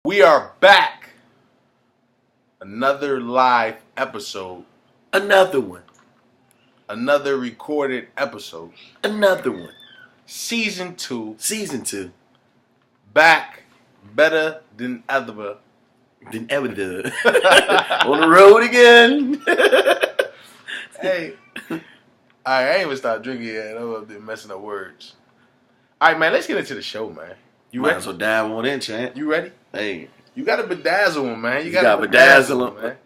We are back. Another live episode. Another one. Another recorded episode. Another one. Season 2. Season 2. Back better than ever. Than ever did. On the road again. Hey. I ain't even start drinking yet. I'm up there messing up words. Alright, man, let's get into the show, man. You Might ready? as well dive on in, champ. You ready? Hey. You got to bedazzle him, man. You got got to to bedazzle him, man.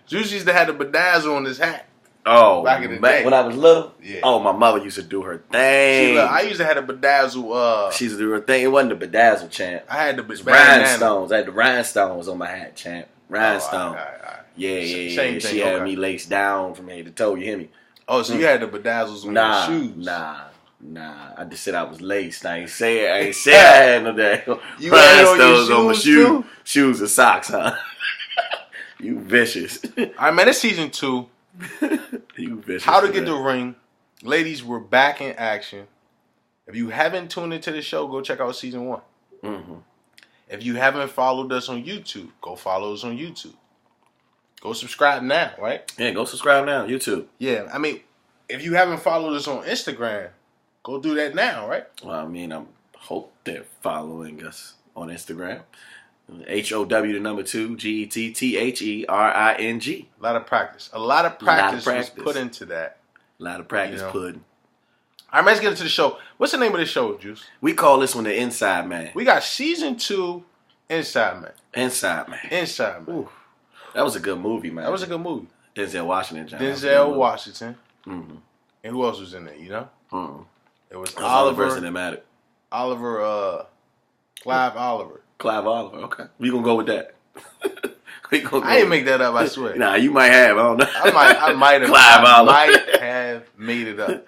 Zeus used to have the bedazzle on his hat. Oh, back in the day. When I was little? Yeah. Oh, my mother used to do her thing. I used to have the bedazzle. She used to do her thing. It wasn't the bedazzle, champ. I had the rhinestones. I had the rhinestones on my hat, champ. Rhinestones. Oh, all right. Yeah. Same thing. She had me laced down from head to toe. You hear me? Oh, so you had the bedazzles on your shoes? Nah. I just said I was laced. I ain't say I had no damn you had on your shoes on my too? Shoes and socks, huh? You vicious. All right, man. It's season 2. You vicious. How to get the ring. Ladies, we're back in action. If you haven't tuned into the show, go check out season 1. Mm-hmm. If you haven't followed us on YouTube, go follow us on YouTube. Go subscribe now, right? Yeah, go subscribe now. YouTube. Yeah, I mean, if you haven't followed us on Instagram, go do that now, right? Well, I mean, I hope they're following us on Instagram. HOW 2 GETTHERING. A lot of practice. A lot of practice was put into that. A lot of practice pudding. All right, let's get into the show. What's the name of the show, Juice? We call this one the Inside Man. We got season 2, Inside Man. Inside Man. Inside Man. Ooh, that was a good movie, man. That was a good movie. Denzel Washington. Denzel Washington. Mm-hmm. And who else was in there, you know? Mm-hmm. It was Oliver. The person that mattered. Clive Oliver. Clive Oliver, okay. We gonna go with that. I didn't make that up, I swear. Nah, you might have. I don't know. I might have. Clive Oliver. Might have made it up.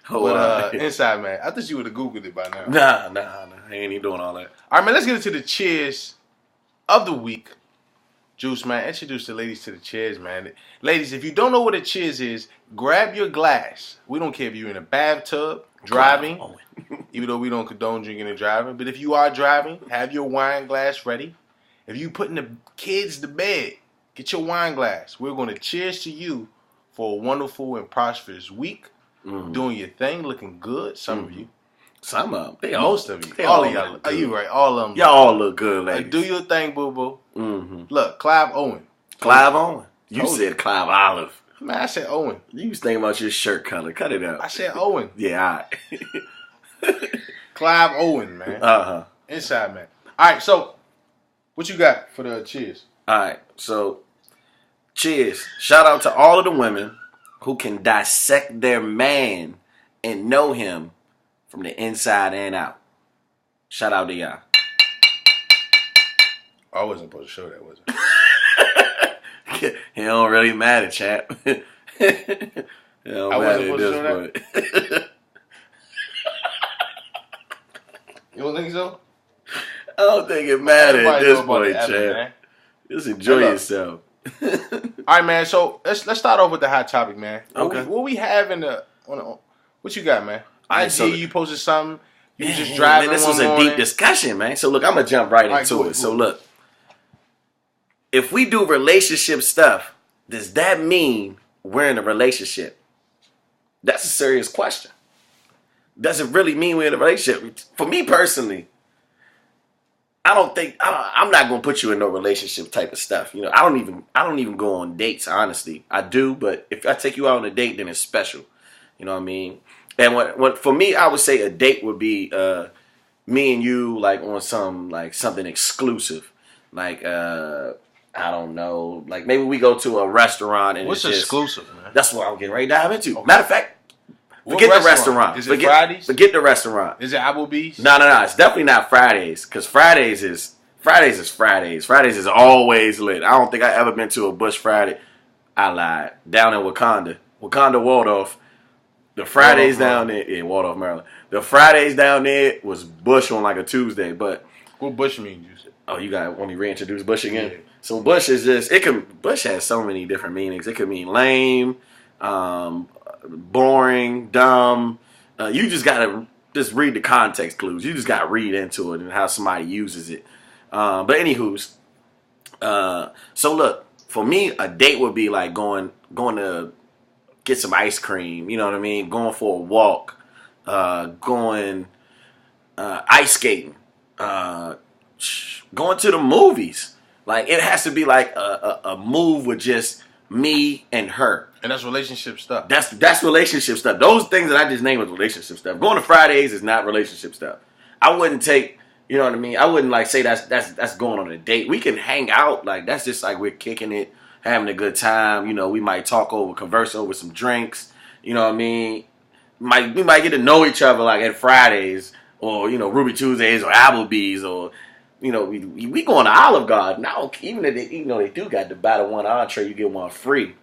But Inside Man, I thought you would have Googled it by now. Nah. I ain't even doing all that. All right, man, let's get into the cheers of the week. Juice, man, introduce the ladies to the cheers, man. Ladies, if you don't know what a cheers is, grab your glass. We don't care if you're in a bathtub, driving, even though we don't condone drinking and driving. But if you are driving, have your wine glass ready. If you putting the kids to bed, get your wine glass. We're going to cheers to you for a wonderful and prosperous week. Mm-hmm. Doing your thing, looking good. Some of you. Some of them. Most of you. All of y'all. Are you right? All of them. Y'all all look good, ladies. Do your thing, boo-boo. Mm-hmm. Look, Clive Owen. Clive Owen? You said Clive Olive. Man, I said Owen. You was thinking about your shirt color. Cut it out. I said Owen. Yeah, all right. Clive Owen, man. Uh-huh. Inside Man. All right, so what you got for the cheers? All right, so cheers. Shout out to all of the women who can dissect their man and know him from the inside and out. Shout out to y'all. I wasn't supposed to show that, was it? It don't really matter, chap. It don't I matter wasn't supposed to show that. You don't think so? I don't think it matters at this point, champ. champ. Just enjoy yourself. All right, man. So let's start off with the hot topic, man. Okay. What we have in the what you got, man? Right, so you posted something. You just driving. Man, this was a deep discussion, man. So look, I'm gonna jump right into it. So look, if we do relationship stuff, does that mean we're in a relationship? That's a serious question. Does it really mean we're in a relationship? For me personally, I don't think I'm not gonna put you in no relationship type of stuff. You know, I don't even go on dates. Honestly, I do, but if I take you out on a date, then it's special. You know what I mean? And what for me, I would say a date would be me and you like on something exclusive, like I don't know, like maybe we go to a restaurant and what's it's exclusive, man? That's what I'm getting ready to dive into. Okay. Matter of fact. Forget the restaurant. Is it Fridays? Forget the restaurant. Is it Applebee's? No. It's definitely not Fridays. Because Fridays is Fridays. Fridays is always lit. I don't think I ever been to a Bush Friday. I lied. Down in Wakanda, Waldorf. The Fridays down there in Waldorf, Maryland. The Fridays down there was Bush on like a Tuesday. But what Bush means? You said? Oh, you got want me to reintroduce Bush again? Yeah. So Bush is just Bush has so many different meanings. It could mean lame. Boring, dumb. You just gotta just read the context clues. You just gotta read into it and how somebody uses it. But anywho's, so look, for me, a date would be like going to get some ice cream. You know what I mean? Going for a walk, going ice skating, going to the movies. Like it has to be like a move with just me and her. And that's relationship stuff. That's relationship stuff. Those things that I just named was relationship stuff. Going to Fridays is not relationship stuff. I wouldn't take, you know what I mean? I wouldn't like say that's going on a date. We can hang out. Like that's just like we're kicking it, having a good time. You know, we might converse over some drinks. You know what I mean? We might get to know each other like at Fridays or, you know, Ruby Tuesdays or Applebee's or, you know, we going to Olive Garden. Now, even though they do got the buy the one entree, you get one free.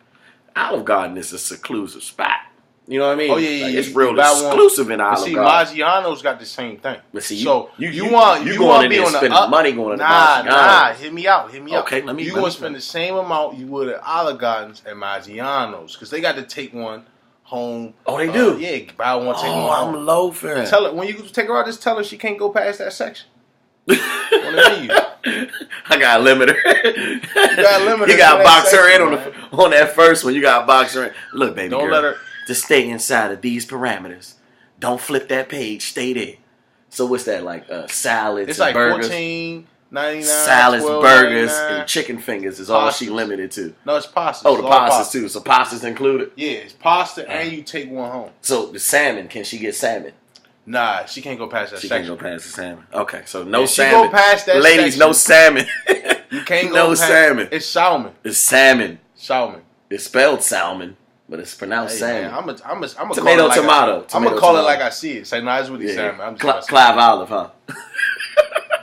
Olive Garden is a seclusive spot. You know what I mean? Oh yeah, like, it's real exclusive in Olive Garden. Maggiano's got the same thing. But see, so you want to be on spending money going to Maggiano's. Nah, hear me out. Okay, let me. You want to spend the same amount you would at Olive Gardens and Maggiano's because they got to take one home. Oh, they do. Yeah, buy one, take one home. I'm loafing. Tell her when you take her out, just tell her she can't go past that section. On the menu. I got a limiter. You got to box her in on that first one. You got to box her in. Look, baby Don't girl, let her. Just stay inside of these parameters. Don't flip that page. Stay there. So what's that like? Salads, it's like burgers. $14.99. Salads, burgers, and chicken fingers is all she limited to. No, it's pasta. Oh, the pastas too. So pasta's included. Yeah, it's pasta, and you take one home. So the salmon, can she get salmon? Nah, she can't go past that section. She can't go past the salmon. Okay, so no salmon. She go past that ladies, section, no salmon. You can't go no past salmon. It's salmon. It's salmon. Salmon. It's spelled salmon, but it's pronounced salmon. Man, I'm a tomato, call it tomato. I'm gonna call it like I see it. Say, nah, it's really salmon. I'm just Clive Olive, huh?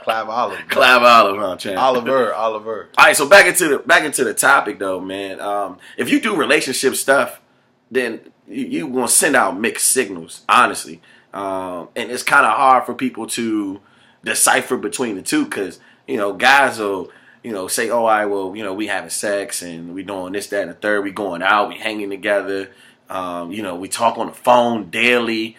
Clive Olive. Bro. Clive Olive, huh, champ? Oliver. All right, so back into the topic though, man. If you do relationship stuff, then you gonna send out mixed signals, honestly. And it's kind of hard for people to decipher between the two because, you know, guys will, you know, say, oh, all right, well, you know, we having sex and we doing this, that, and the third. We going out, we hanging together. You know, we talk on the phone daily.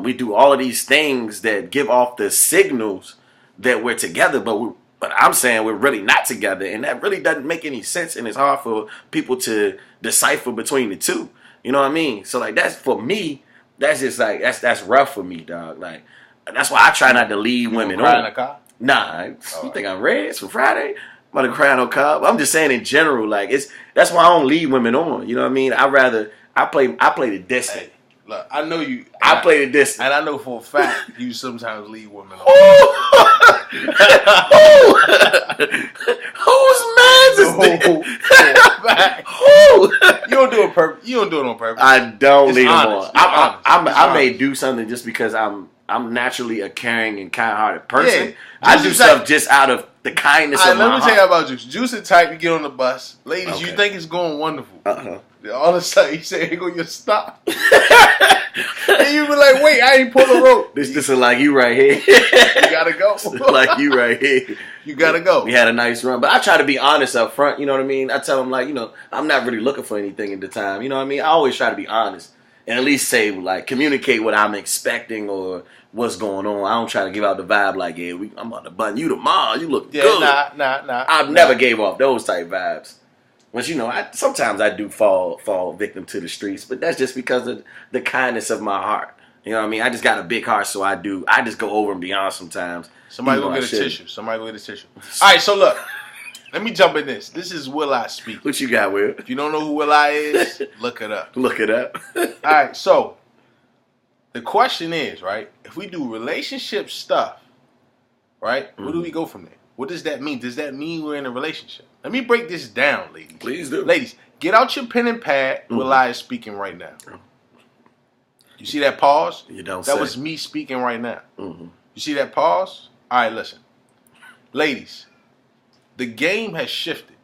We do all of these things that give off the signals that we're together, but I'm saying we're really not together. And that really doesn't make any sense. And it's hard for people to decipher between the two. You know what I mean? So, like, that's for me. That's just like that's rough for me, dog. Like that's why I try not to lead women on. Cry in the car? Nah, you think I'm red? It's for Friday. I'm about to cry on no car. I'm just saying in general, like that's why I don't lead women on. You know what I mean? I play the distant. Hey, look, I know you. I play the distant, and I know for a fact you sometimes lead women on. Whose man's is this? You don't do it purpose. You don't do it on purpose. I don't lead them on. I may honest. do something just because I'm naturally a caring and kind-hearted person. Yeah. I do stuff just out of the kindness of my heart. Let me tell you about Juice. Juice is type to get on the bus. Ladies, Okay. you think it's going wonderful. Uh-huh. All of a sudden, he said, "Hey, go, you stop." And you be like, "Wait, I ain't pull the rope." This is like you right here. You gotta go. Like you right here. You gotta go. We had a nice run, but I try to be honest up front. You know what I mean? I tell them like, you know, I'm not really looking for anything at the time. You know what I mean? I always try to be honest and at least say like communicate what I'm expecting or what's going on. I don't try to give out the vibe like, yeah, I'm about to button you tomorrow. You look good. Nah. I've never gave off those type vibes. But you know, sometimes I do fall victim to the streets, but that's just because of the kindness of my heart. You know what I mean? I just got a big heart, so I just go over and beyond sometimes. Somebody go get a tissue. All right, so look, let me jump in this. This is Will I speak. What you got, Will? If you don't know who Will I is, look it up. Look it up. All right, so the question is, right? If we do relationship stuff, right? Where do we go from there? What does that mean? Does that mean we're in a relationship? Let me break this down, ladies. Please do. Ladies, get out your pen and pad. Will I is speaking right now. You see that pause? You don't That say. was me speaking right now. Mm-hmm. You see that pause? All right, listen. Ladies, the game has shifted,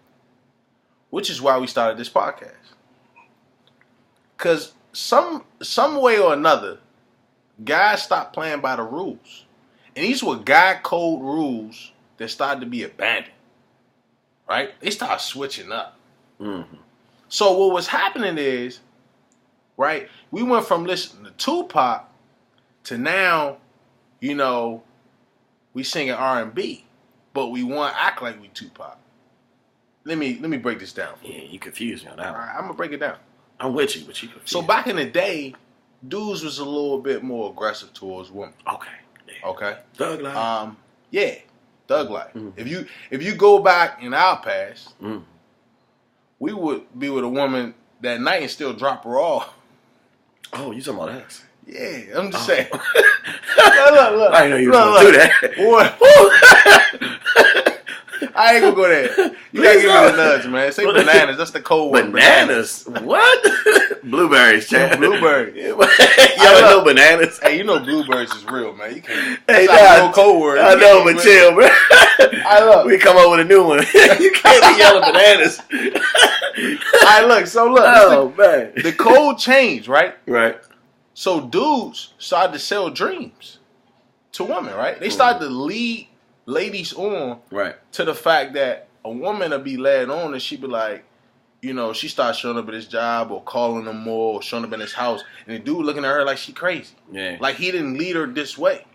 which is why we started this podcast. Because some way or another, guys stopped playing by the rules. And these were guy code rules that started to be abandoned. Right? They started switching up. Mm-hmm. So what was happening is, right, we went from listening to Tupac to now, you know, we singing R&B. but we want to act like we Tupac. Let me break this down. Yeah, you confused me on that one. All right, I'm gonna break it down. I'm with you, but you confused. So back in the day, dudes was a little bit more aggressive towards women. Okay. Yeah. Okay. Thug life. Yeah, thug life. If you go back in our past, we would be with a woman that night and still drop her off. Oh, you talking about us? Yeah, I'm just saying. Look. I didn't know you were going to do that. I ain't gonna go there. You gotta give me the nuts, man. Say bananas. That's the cold word. Bananas? What? Blueberries, champ. Blueberry. You know bananas. Hey, you know blueberries is real, man. You can't. Hey, that's no cold word. I know, but chill, bro. We come up with a new one. You can't be yelling bananas. So look. Oh, man. The code changed, right? Right. So dudes started to sell dreams to women, right? They started to lead ladies on to the fact that a woman will be led on and she be like, you know, she starts showing up at his job or calling him more or showing up in his house, and the dude looking at her like she crazy. Yeah. Like he didn't lead her this way.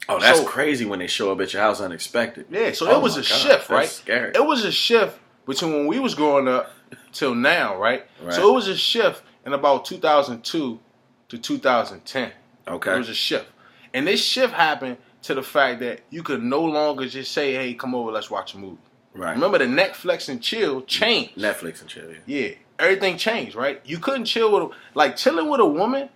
Oh, that's crazy when they show up at your house unexpected. Yeah, so it was a shift, right? That's scary. It was a shift between when we was growing up till now, right? So it was a shift in about 2002 to 2010. Okay. It was a shift. And this shift happened to the fact that you could no longer just say, hey, come over, let's watch a movie. Right. Remember, the Netflix and chill changed. Netflix and chill, yeah. Everything changed, right? You couldn't chill with chilling with a woman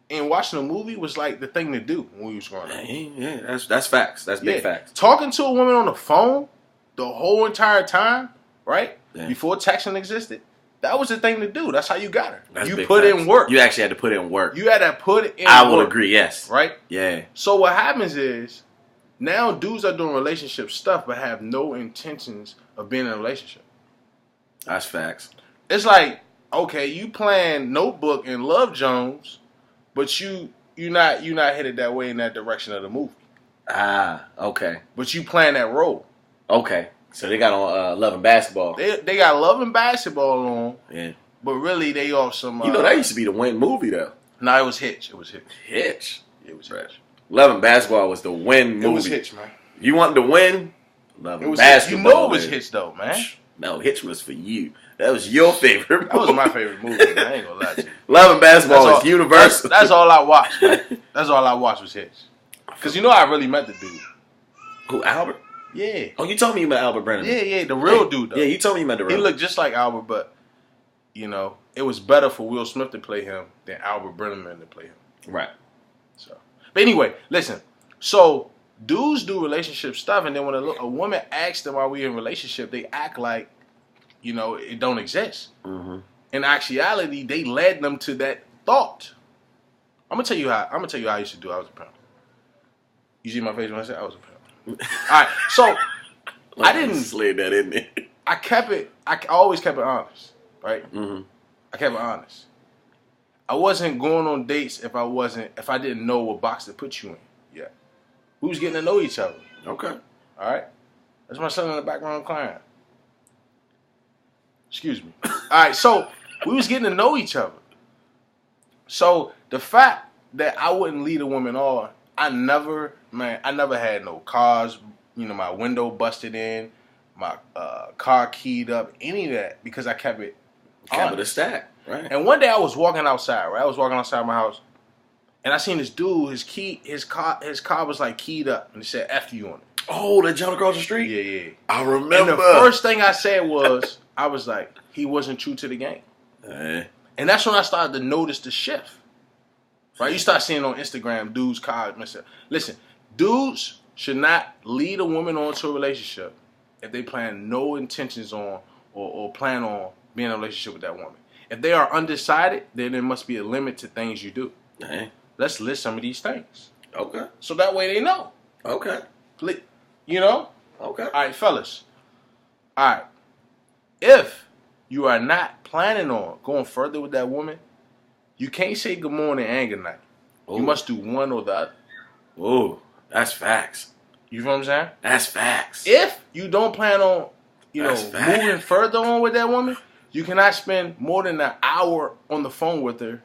and watching a movie was like the thing to do when we was growing up. Yeah, that's facts. That's big facts. Talking to a woman on the phone the whole entire time, right? Yeah. Before texting existed, that was the thing to do. That's how you got her. That's you put in work. You actually had to put in work. You had to put in work. I will agree, yes. Right? Yeah. So what happens is, now dudes are doing relationship stuff but have no intentions of being in a relationship. That's facts. It's like, okay, you playing Notebook and Love Jones, but you're not headed that way in that direction of the movie. Ah, okay. But you playing that role. Okay. So they got on Love and Basketball. They got Love and Basketball on. Yeah. But really they off some that used to be the win movie though. No, it was Hitch. Hitch? It was Hitch. Love and Basketball was the win movie. It was Hitch, man. You wanted to win? Love and Basketball. You know it was Hitch though, man. No, Hitch was for you. That was your favorite movie. That was my favorite movie, man. I ain't gonna lie to you. Love and Basketball is universal. That's all I watched, man. That's all I watched was Hitch. Because I really met the dude. Who, Albert? Yeah. Oh, you told me you met Albert Brennan. Yeah, the real dude, though. Yeah, you told me you met the real He looked just like Albert, but, it was better for Will Smith to play him than Albert Brennan to play him. Right. So, but anyway, listen. So, dudes do relationship stuff, and then when a woman asks them, are we in a relationship, they act like, it don't exist. Mm-hmm. In actuality, they led them to that thought. I'm gonna tell you how I used to do. I was a pimp. You see my face when I said I was a pimp. All right, so I didn't slid that in there. I always kept it honest, right? Mm-hmm. I kept it honest. I wasn't going on dates if I didn't know what box to put you in. Yeah, we was getting to know each other. Okay, all right. That's my son in the background crying. Excuse me. All right, so we was getting to know each other. So the fact that I wouldn't lead a woman on, I never had no cars, my window busted in, my car keyed up, any of that, because I kept it a stack, right? And one day I was walking outside, right? I was walking outside my house, and I seen this dude, his car was like keyed up, and it said F you on it. Oh, that John across the street? Yeah. I remember. And the first thing I said was, I was like, he wasn't true to the game. And that's when I started to notice the shift. Right? You start seeing on Instagram, dudes, cars, myself. Listen, dudes should not lead a woman onto a relationship if they plan no intentions on or plan on being in a relationship with that woman. If they are undecided, then there must be a limit to things you do. Let's list some of these things. Okay. So that way they know. Okay. Okay. All right, fellas. All right. If you are not planning on going further with that woman, you can't say good morning and good night. Ooh. You must do one or the other. Ooh, that's facts. You know what I'm saying? That's facts. If you don't plan on, moving further on with that woman, you cannot spend more than an hour on the phone with her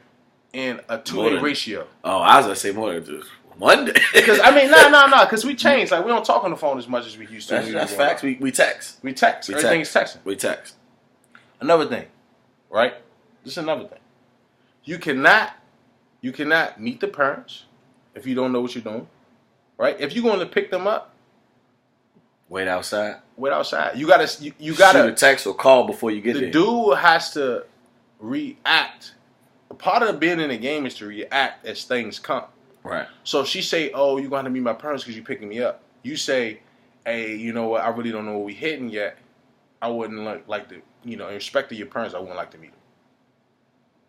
in a 2-way ratio. Oh, I was going to say more than 2. One day. Because I mean, no. Because we changed. Like we don't talk on the phone as much as we used to. That's facts. We text. We text. Everything is texting. We text. Another thing, right? This is another thing. You cannot meet the parents if you don't know what you're doing, right? If you're going to pick them up, wait outside. You gotta shoot a text or call before you get there. The dude has to react. Part of being in the game is to react as things come. Right. So if she say, "Oh, you're going to meet my parents because you're picking me up," you say, "Hey, you know what? I really don't know where we hitting yet. I wouldn't like to, in respect to your parents, I wouldn't like to meet them."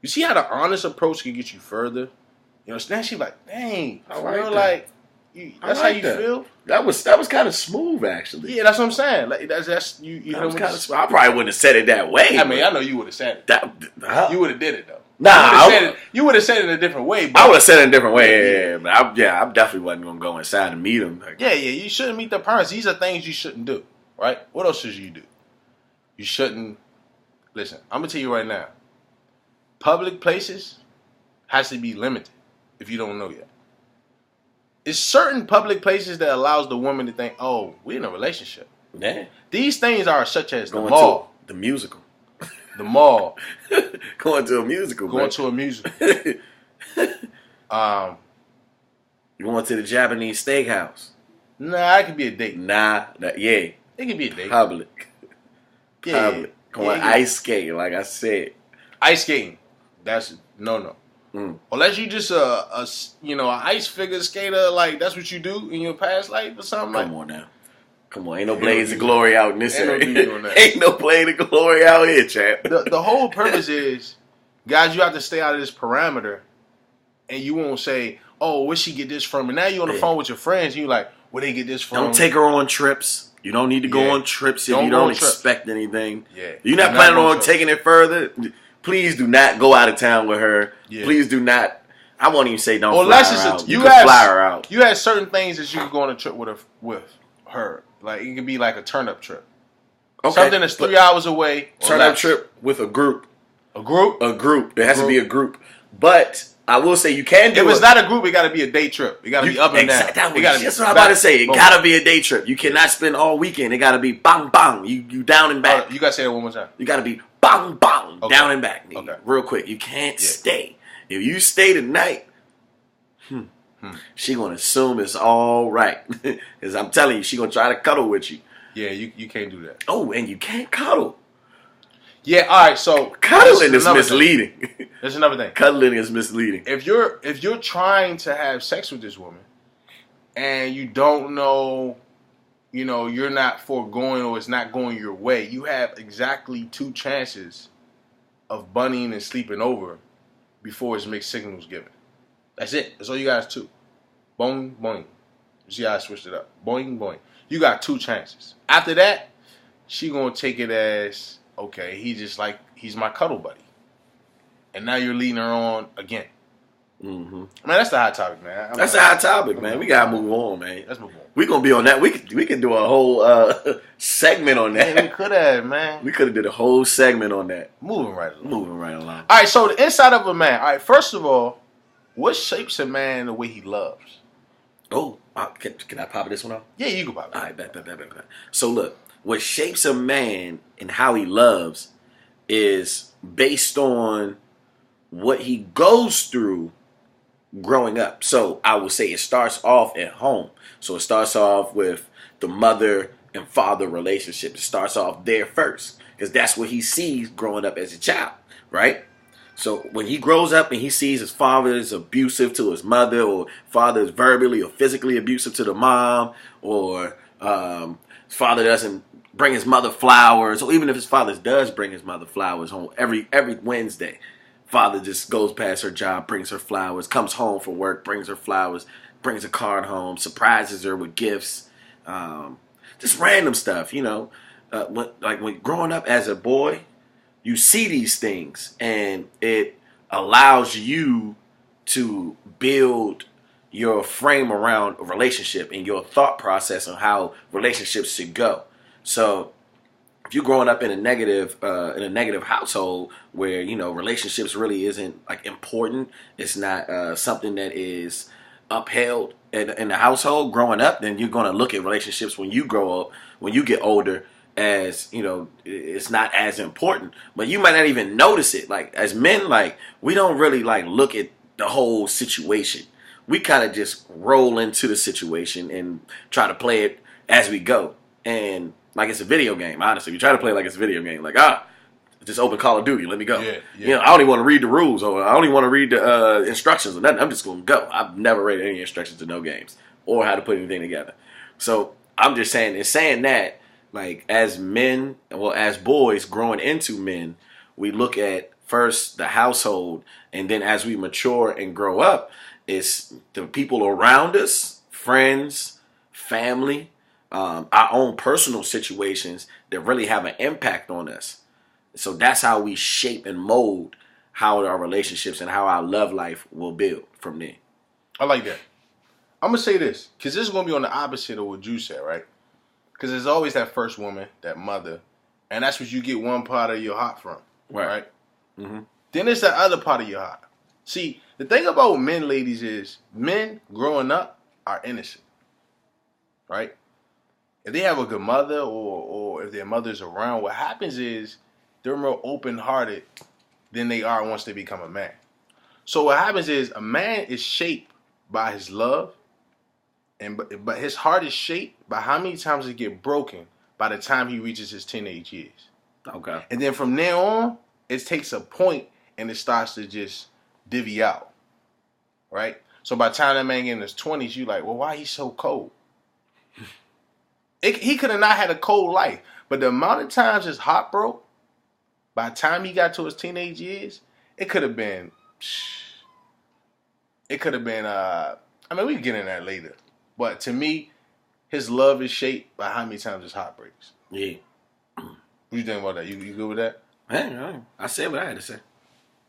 You see how the honest approach can get you further? Then she like, "Dang, I like that. Like, that's how you feel." That was kind of smooth, actually. Yeah, that's what I'm saying. Like that's you. That was kind of smooth. I probably wouldn't have said it that way. I mean, I know you would have said it. You would have did it though. Nah, you would have said it in a different way. I would have said it in a different way. Yeah. But I definitely wasn't gonna go inside and meet them. Yeah. You shouldn't meet the parents. These are things you shouldn't do. Right? What else should you do? You shouldn't. Listen, I'm gonna tell you right now. Public places has to be limited. If you don't know yet, it's certain public places that allows the woman to think, "Oh, we're in a relationship." Yeah. These things are such as going the mall, the musical. The mall. Going to a musical. Going to a musical. You going to the Japanese steakhouse? Nah, it could be a date. Yeah. It could be a date. Public. Yeah. Public. Going ice skating, like I said. Ice skating. That's no. Unless you just an ice figure skater, like that's what you do in your past life or something. Come on now. Come on, ain't no blades of glory out in this area. Ain't no blade of glory out here, champ. The whole purpose is, guys, you have to stay out of this parameter, and you won't say, "Oh, where she get this from?" And now you on the phone with your friends, and you like, "Where they get this from?" Don't take her on trips. You don't need to go on trips if you don't expect anything. Yeah, you're not planning on taking it further. Please do not go out of town with her. Yeah. Please do not. I won't even say don't fly her out. You can fly her out. You had certain things that you can go on a trip with her. Like it could be like a turn-up trip. Okay. Something that's 3 hours away. Turn-up trip with a group. A group? A group. There has to be a group. But I will say you can do it. If it's not a group, it got to be a day trip. It got to be up and down. That's what I'm about to say. It got to be a day trip. You cannot spend all weekend. It got to be bang, bang. You down and back. You got to say that one more time. You got to be bang, bang. Down and back. Okay. Real quick. You can't stay. If you stay tonight, she gonna assume it's all right. Because I'm telling you, she gonna try to cuddle with you. Yeah, you can't do that. Oh, and you can't cuddle. Yeah, all right. So cuddling is misleading. There's another thing. Cuddling is misleading. If you're trying to have sex with this woman, and you don't know, you're not foregoing or it's not going your way, you have exactly 2 chances of bunnying and sleeping over before it's mixed signals given. That's it. That's all you guys 2. Boing, boing. You see how I switched it up? Boing, boing. You got 2 chances. After that, she gonna take it as, okay, he's my cuddle buddy. And now you're leading her on again. Mm-hmm. Man, that's the hot topic, man. That's a hot topic, man. We gotta move on, man. Let's move on. We gonna be on that. We could do a whole segment on that. Yeah, we could have, man. We could have did a whole segment on that. Moving right along. All right, so the inside of a man. All right, first of all, what shapes a man the way he loves? Oh, can I pop this one off? Yeah, you can pop it. All right, bet. So look, what shapes a man and how he loves is based on what he goes through growing up. So I would say it starts off at home. So it starts off with the mother and father relationship. It starts off there first because that's what he sees growing up as a child, right? So when he grows up and he sees his father is abusive to his mother, or father is verbally or physically abusive to the mom, or his father doesn't bring his mother flowers, or even if his father does bring his mother flowers home every Wednesday, father just goes past her job, brings her flowers, comes home from work, brings her flowers, brings a card home, surprises her with gifts, just random stuff, when growing up as a boy, you see these things, and it allows you to build your frame around a relationship and your thought process on how relationships should go. So if you're growing up in a negative household where relationships really isn't like important, it's not something that is upheld in the household growing up, then you're going to look at relationships when you grow up, when you get older, as, you know, it's not as important. But you might not even notice it. Like, as men, like, we don't really, like, look at the whole situation. We kind of just roll into the situation and try to play it as we go. And like it's a video game, honestly. We try to play it like it's a video game. Like, just open Call of Duty, let me go. Yeah. You know, I don't even want to read the rules, or I don't even want to read the instructions or nothing. I'm just going to go. I've never read any instructions to no games or how to put anything together. So I'm just saying that, like, as men, well, as boys growing into men, we look at first the household, and then as we mature and grow up, it's the people around us, friends, family, our own personal situations that really have an impact on us. So that's how we shape and mold how our relationships and how our love life will build from there. I like that. I'm going to say this, because this is going to be on the opposite of what you said, right? Because there's always that first woman, that mother, and that's what you get one part of your heart from, right? Mm-hmm. Then there's that other part of your heart. See, the thing about men, ladies, is men growing up are innocent, right? If they have a good mother or if their mother's around, what happens is they're more open-hearted than they are once they become a man. So what happens is a man is shaped by his love, but his heart is shaped by how many times it get broken by the time he reaches his teenage years. Okay. And then from there on, it takes a point and it starts to just divvy out, right? So by the time that man get in his 20s, you like, well, why he so cold? He could have not had a cold life, but the amount of times his heart broke, by the time he got to his teenage years, it could have been, I mean, we can get in that later. But to me, his love is shaped by how many times his heart breaks. Yeah. What you think about that? You good with that? I said what I had to say.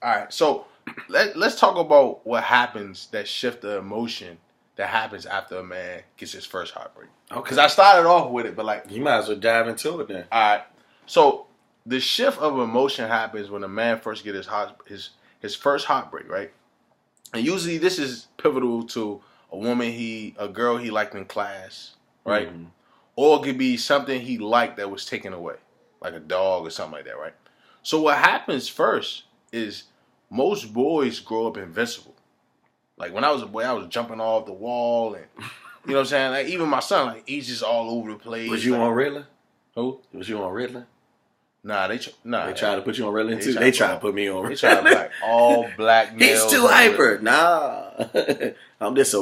All right, so let's talk about what happens that shift the emotion that happens after a man gets his first heartbreak. Okay. Because I started off with it, but like... You might as well dive into it then. All right. So the shift of emotion happens when a man first gets his first heartbreak, right? And usually this is pivotal to a girl he liked in class, right? Mm-hmm. Or it could be something he liked that was taken away, like a dog or something like that, right? So what happens first is most boys grow up invincible. Like when I was a boy, I was jumping off the wall and, you know what I'm saying? Like even my son, like he's just all over the place. Was you on Ritalin? Who? Was you on Ritalin? Nah, they tried to put you on Ritalin too. They tried to put me on Ritalin. They tried to like all black males. He's too hyper. Nah, I'm just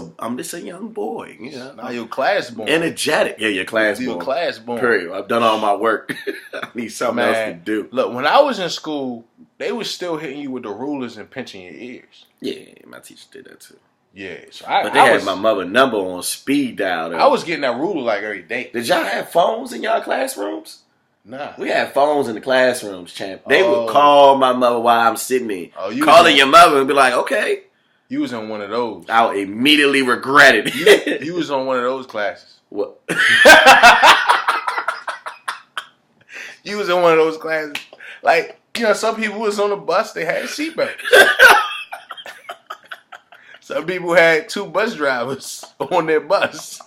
a young boy. You know, nah, you're class born. Energetic. Yeah, you're class born. You're class born. Period. I've done all my work. I need something else to do. Look, when I was in school, they was still hitting you with the rulers and pinching your ears. Yeah, my teacher did that too. Yeah, so but they had my mother number on speed dial. Though. I was getting that ruler like every day. Did y'all have phones in y'all classrooms? Nah. We had phones in the classrooms, champ. They would call my mother while I'm sitting there. Calling your mother and be like, okay. You was in one of those. I would immediately regret it. You was on one of those classes. What? You was in one of those classes. Like, you know, some people was on the bus, they had seatbelts. Some people had 2 bus drivers on their bus.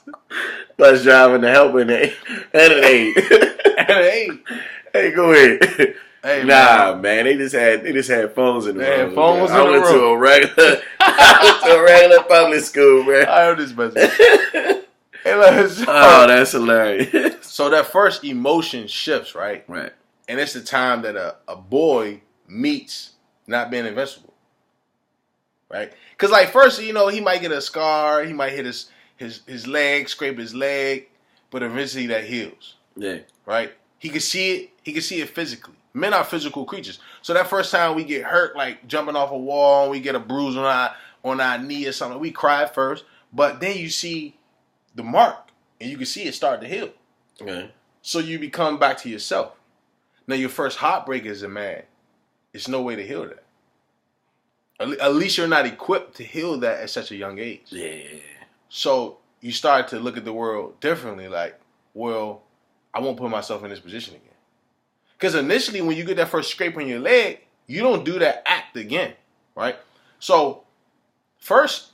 Bus driver, the helper, and an aide. And an aide. Hey, go ahead. Hey, nah, man. They just had phones in the room. They had phones in I the went room. I went to a regular public school, man. I heard this message. Oh, that's hilarious. So that first emotion shifts, right? Right. And it's the time that a boy meets not being invincible. Right? Because like first, you know, he might get a scar, he might hit his leg, scrape his leg, but eventually that heals. Yeah. Right? He can see it physically. Men are physical creatures. So that first time we get hurt, like jumping off a wall, we get a bruise on our knee or something, we cry first, but then you see the mark and you can see it start to heal. Okay. So you become back to yourself. Now your first heartbreak as a man, it's no way to heal that. At least you're not equipped to heal that at such a young age. Yeah. So you start to look at the world differently, like, well, I won't put myself in this position again. Because initially when you get that first scrape on your leg, you don't do that act again, right? So first,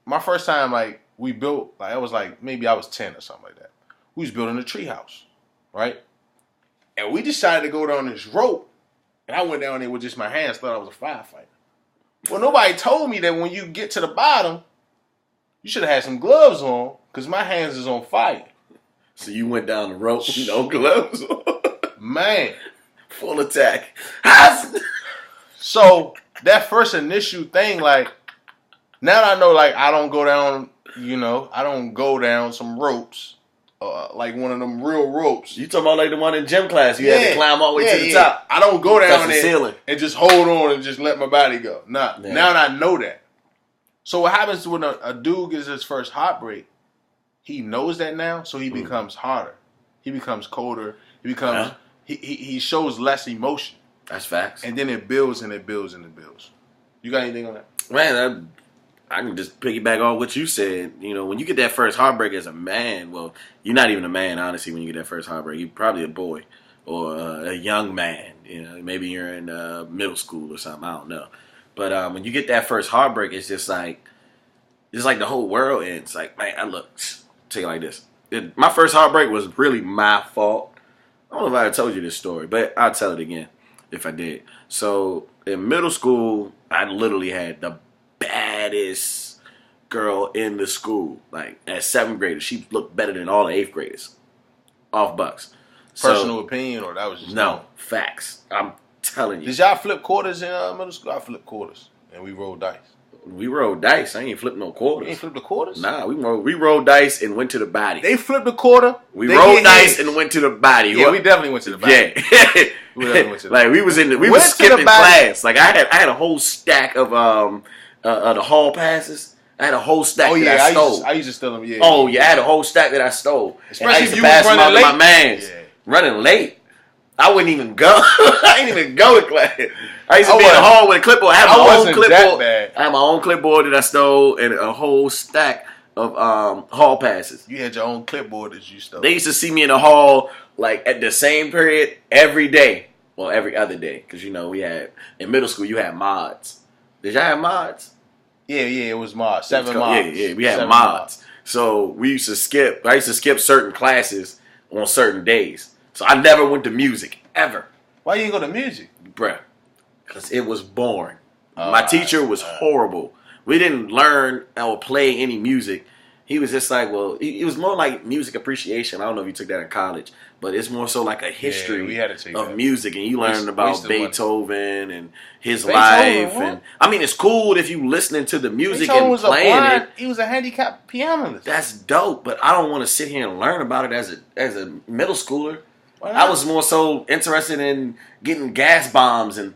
my first time, like, we built, like, I was like, maybe I was 10 or something like that. We was building a treehouse, right? And we decided to go down this rope, and I went down there with just my hands, thought I was a firefighter. Well, nobody told me that when you get to the bottom, you should have had some gloves on, because my hands is on fire. So you went down the rope with no gloves on. Man. Full attack. So, that first initial thing, like, now I know, like, I don't go down, I don't go down some ropes, like one of them real ropes. You talking about like the one in gym class? You had to climb all the way to the top. I don't go down there ceiling and just hold on and just let my body go. Nah. Yeah. Now I know that. So what happens when a dude gets his first heartbreak? He knows that now, so he becomes harder. He becomes colder. He becomes he shows less emotion. That's facts. And then it builds and it builds and it builds. You got anything on that? Man, I can just piggyback on what you said. When you get that first heartbreak as a man, well, you're not even a man, honestly, when you get that first heartbreak. You're probably a boy or a young man. Maybe you're in middle school or something. I don't know. But when you get that first heartbreak, it's just like the whole world ends. Like, man, tell you like this. My first heartbreak was really my fault. I don't know if I told you this story, but I'll tell it again if I did. So in middle school, I literally had the baddest girl in the school. Like, as 7th grader, she looked better than all the 8th graders. Off bucks. Personal opinion, or that was just facts. I'm telling you. Did y'all flip quarters in middle school? I flipped quarters, and we rolled dice. We rolled dice. I ain't flipped no quarters. You ain't flipped the quarters? Nah, we rolled dice and went to the body. They flipped the quarter. We rolled dice and went to the body. Yeah, we definitely went to the body. Yeah. We definitely went to the like, we was skipping class. Like, I had a whole stack of the hall passes. I had a whole stack that I stole. I used to steal them, yeah. Oh, yeah, I had a whole stack that I stole. Especially if you was running late. My mans. Yeah. Running late. I wouldn't even go. I didn't even go to class. I used to be in the hall with a clipboard. I had my own clipboard. I had my own clipboard that I stole and a whole stack of hall passes. You had your own clipboard that you stole. They used to see me in the hall like at the same period every day. Well, every other day. Because, we had, in middle school, you had mods. Did y'all have mods? Yeah, it was mods. 7 mods. Yeah, we had mods. So we used to skip. I used to skip certain classes on certain days. So I never went to music, ever. Why you didn't go to music? Bruh, because it was boring. My teacher was horrible. We didn't learn or play any music. He was just like, well, it was more like music appreciation. I don't know if you took that in college, but it's more so like a history of music. And you learned about Beethoven and his life. And I mean, it's cool if you listening to the music and playing it. He was a handicapped pianist. That's dope, but I don't want to sit here and learn about it as a middle schooler. I was more so interested in getting gas bombs, and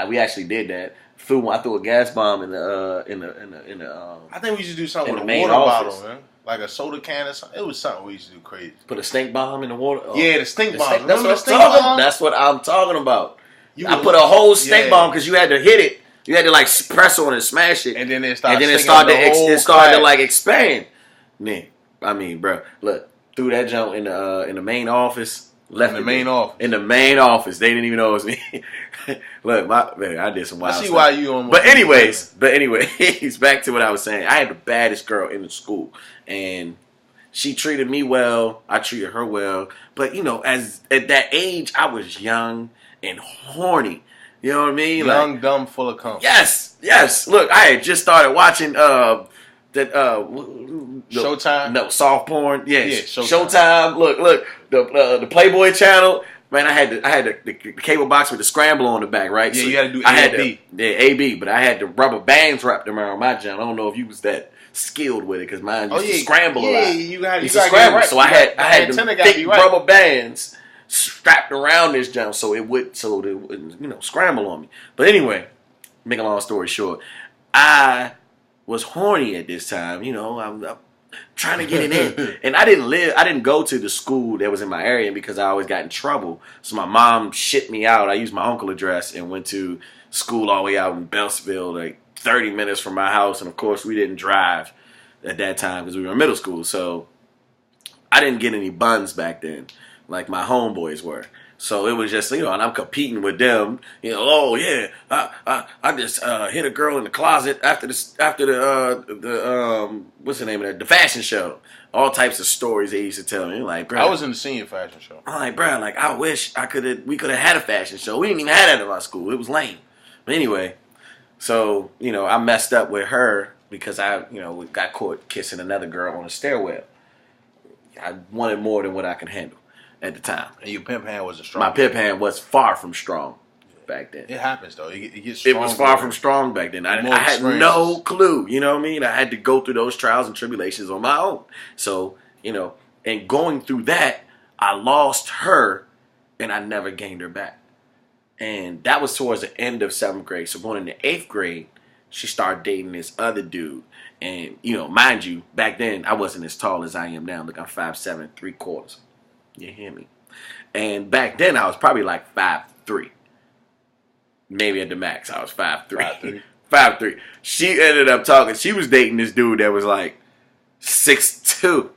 we actually did that. I threw a gas bomb in the. I think we used to do something with a water bottle, man. Like a soda can or something. It was something we used to do crazy. Put a stink bomb in the water. Yeah, the stink bomb. That's what I'm talking about. I put a whole stink bomb because you had to hit it. You had to like press on and smash it, and then it started to like expand. Man, I mean, bro, look, threw that junk in the main office. Left in the main office. In the main office. They didn't even know it was me. Look, I did some wild stuff. I see why you almost. But anyways, back to what I was saying. I had the baddest girl in the school. And she treated me well. I treated her well. But, as at that age, I was young and horny. You know what I mean? Young, dumb, full of cum. Yes. Look, I had just started watching Showtime? No, soft porn. Yes. Showtime. Look, the Playboy channel. Man, I had the cable box with the scramble on the back, right? Yeah, so you had to do A-B. A-B, but I had the rubber bands wrapped around my jam. I don't know if you was that skilled with it, because mine used to scramble a lot. Yeah, you got to scramble. Right. So I had the thick rubber bands strapped around this jam so it wouldn't scramble on me. But anyway, make a long story short, I was horny at this time. I'm trying to get it in. And I didn't go to the school that was in my area because I always got in trouble. So my mom shipped me out. I used my uncle address and went to school all the way out in Beltsville, like 30 minutes from my house. And of course, we didn't drive at that time because we were in middle school. So I didn't get any buns back then. like my homeboys were. So it was just, and I'm competing with them. Oh yeah, I just hit a girl in the closet after the what's the name of that? The fashion show. All types of stories they used to tell me. Like, bro, I was in the senior fashion show. I'm like, bro, like I wish we could have had a fashion show. We didn't even have that at our school. It was lame. But anyway, so I messed up with her because I got caught kissing another girl on a stairwell. I wanted more than what I could handle at the time. And your pimp hand wasn't strong. My pimp hand was far from strong back then. It happens though. It gets strong. It was far from strong back then. I had no clue. You know what I mean? I had to go through those trials and tribulations on my own. So, and going through that, I lost her and I never gained her back. And that was towards the end of 7th grade. So going into 8th grade, she started dating this other dude. And, mind you, back then I wasn't as tall as I am now. Look, I'm 5'7", 3/4. You hear me? And back then I was probably like 5'3". Maybe at the max I was 5'3". 5'3". She ended up talking. She was dating this dude that was like 6'2"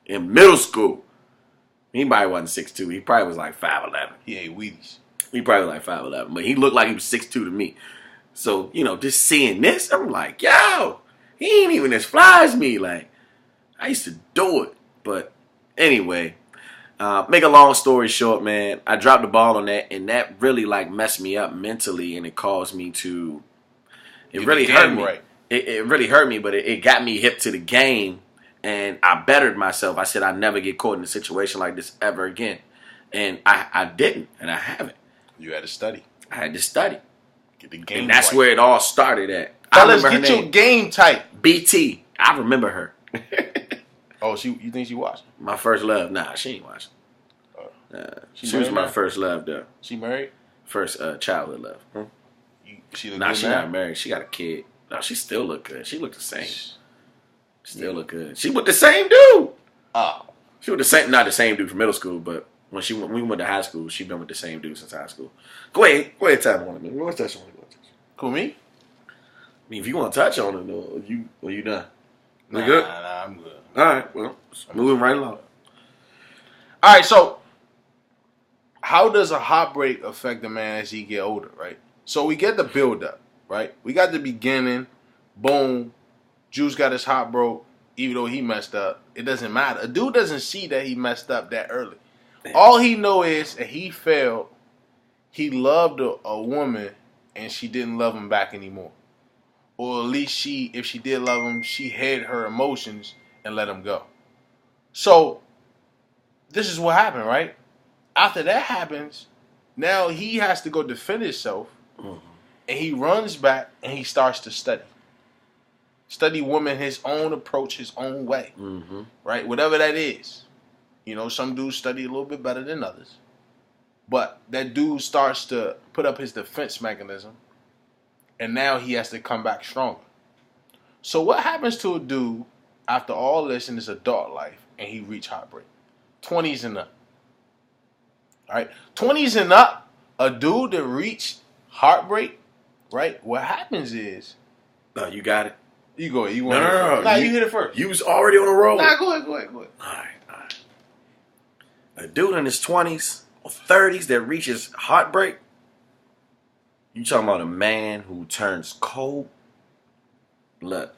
in middle school. He probably wasn't 6'2". He probably was like 5'11". He ate Wheaties. He probably was like 5'11", but he looked like he was 6'2" to me. So, just seeing this, I'm like, yo, he ain't even as fly as me. Like, I used to do it. But anyway, make a long story short, man, I dropped the ball on that, and that really, messed me up mentally, and it caused me to, it really hurt me. Right. It really hurt me, but it got me hip to the game, and I bettered myself. I said I'd never get caught in a situation like this ever again. And I didn't, and I haven't. You had to study. I had to study. Get the game and that's right. where it all started at. Fellas, get your game tight. BT. I remember her. Oh, you think she watched? My first love. Nah, she ain't watching. She was my first love, though. She married? First childhood love. She not married. She got a kid. No, she still look good. She look the same. Still look good. She with the same dude. Oh. She with the same, not the same dude from middle school, but when we went to high school, she been with the same dude since high school. Go ahead, tell me one of them. What's that one? Cool, me? I mean, if you want to touch on it, you done? Nah, good? Nah, I'm good. All right, well, moving right along. All right, so how does a heartbreak affect a man as he get older, right? So we get the build up, right? We got the beginning, boom, Juice got his heart broke, even though he messed up. It doesn't matter. A dude doesn't see that he messed up that early. All he know is that he failed. He loved a woman, and she didn't love him back anymore. Or at least if she did love him, she hid her emotions and let him go. So, this is what happened, right? After that happens, now he has to go defend himself, and he runs back, and he starts to study. Study women his own approach, his own way, right? Whatever that is. Some dudes study a little bit better than others. But that dude starts to put up his defense mechanism, and now he has to come back stronger. So what happens to a dude after all this in his adult life and he reach heartbreak? 20s and up. All right? 20s and up, a dude that reached heartbreak, right? What happens is... No, you got it. You go ahead. You want no. Nah, you hit it first. You was already on the road. Nah, go ahead. All right. A dude in his 20s or 30s that reaches heartbreak, you talking about a man who turns cold? Look,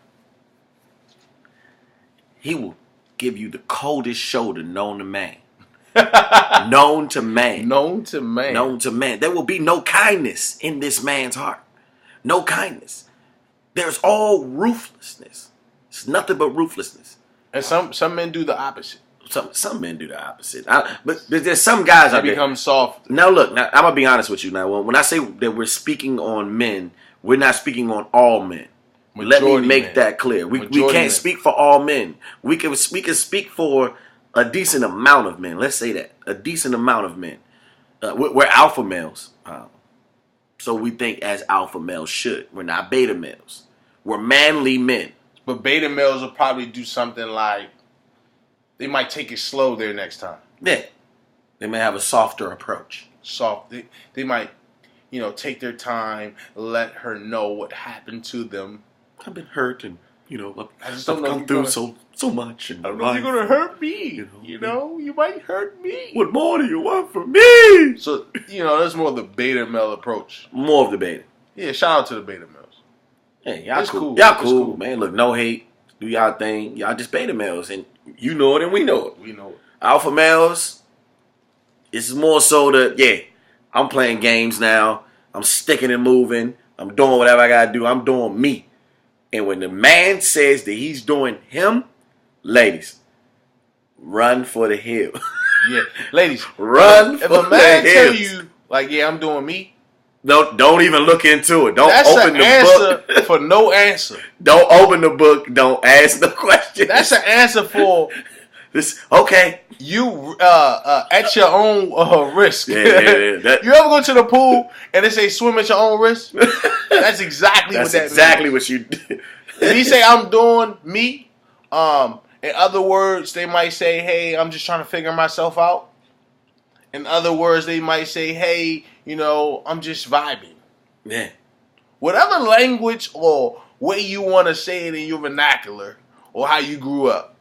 he will give you the coldest shoulder known to man. Known to man. Known to man. Known to man. There will be no kindness in this man's heart. No kindness. There's all ruthlessness. It's nothing but ruthlessness. And some men do the opposite. Some men do the opposite. But there's some guys that become soft. Now look, I'm gonna be honest with you. Now, when I say that we're speaking on men, we're not speaking on all men. Let me make that clear. We can't speak for all men. We can speak for a decent amount of men. Let's say that a decent amount of men. We're alpha males, so we think as alpha males should. We're not beta males. We're manly men. But beta males will probably do something like, they might take it slow there next time. Yeah. They may have a softer approach. They might, take their time, let her know what happened to them. I've been hurt and, I just I've don't know come through so much. I don't know if you're gonna hurt me. You might hurt me. What more do you want from me? So that's more the beta male approach. More of the beta. Yeah, shout out to the beta males. Hey, y'all it's cool. Y'all cool, man. Look, no hate. Do y'all thing. Y'all just beta males, and you know it, and we know it. We know it. Alpha males, it's more so I'm playing games now. I'm sticking and moving. I'm doing whatever I gotta do. I'm doing me. And when the man says that he's doing him, ladies, run for the hill. Yeah, ladies, run for the hill. If a man tell you I'm doing me, don't even look into it. Don't that's open the answer book for no answer. Don't open the book. Don't ask no questions. That's an answer for this. Okay, you at your own risk. Yeah. You ever go to the pool and they say swim at your own risk? That's exactly what that means. That's exactly what you did. If he say I'm doing me, in other words, they might say, hey, I'm just trying to figure myself out. In other words, they might say, hey, I'm just vibing. Yeah. Whatever language or way you want to say it in your vernacular or how you grew up,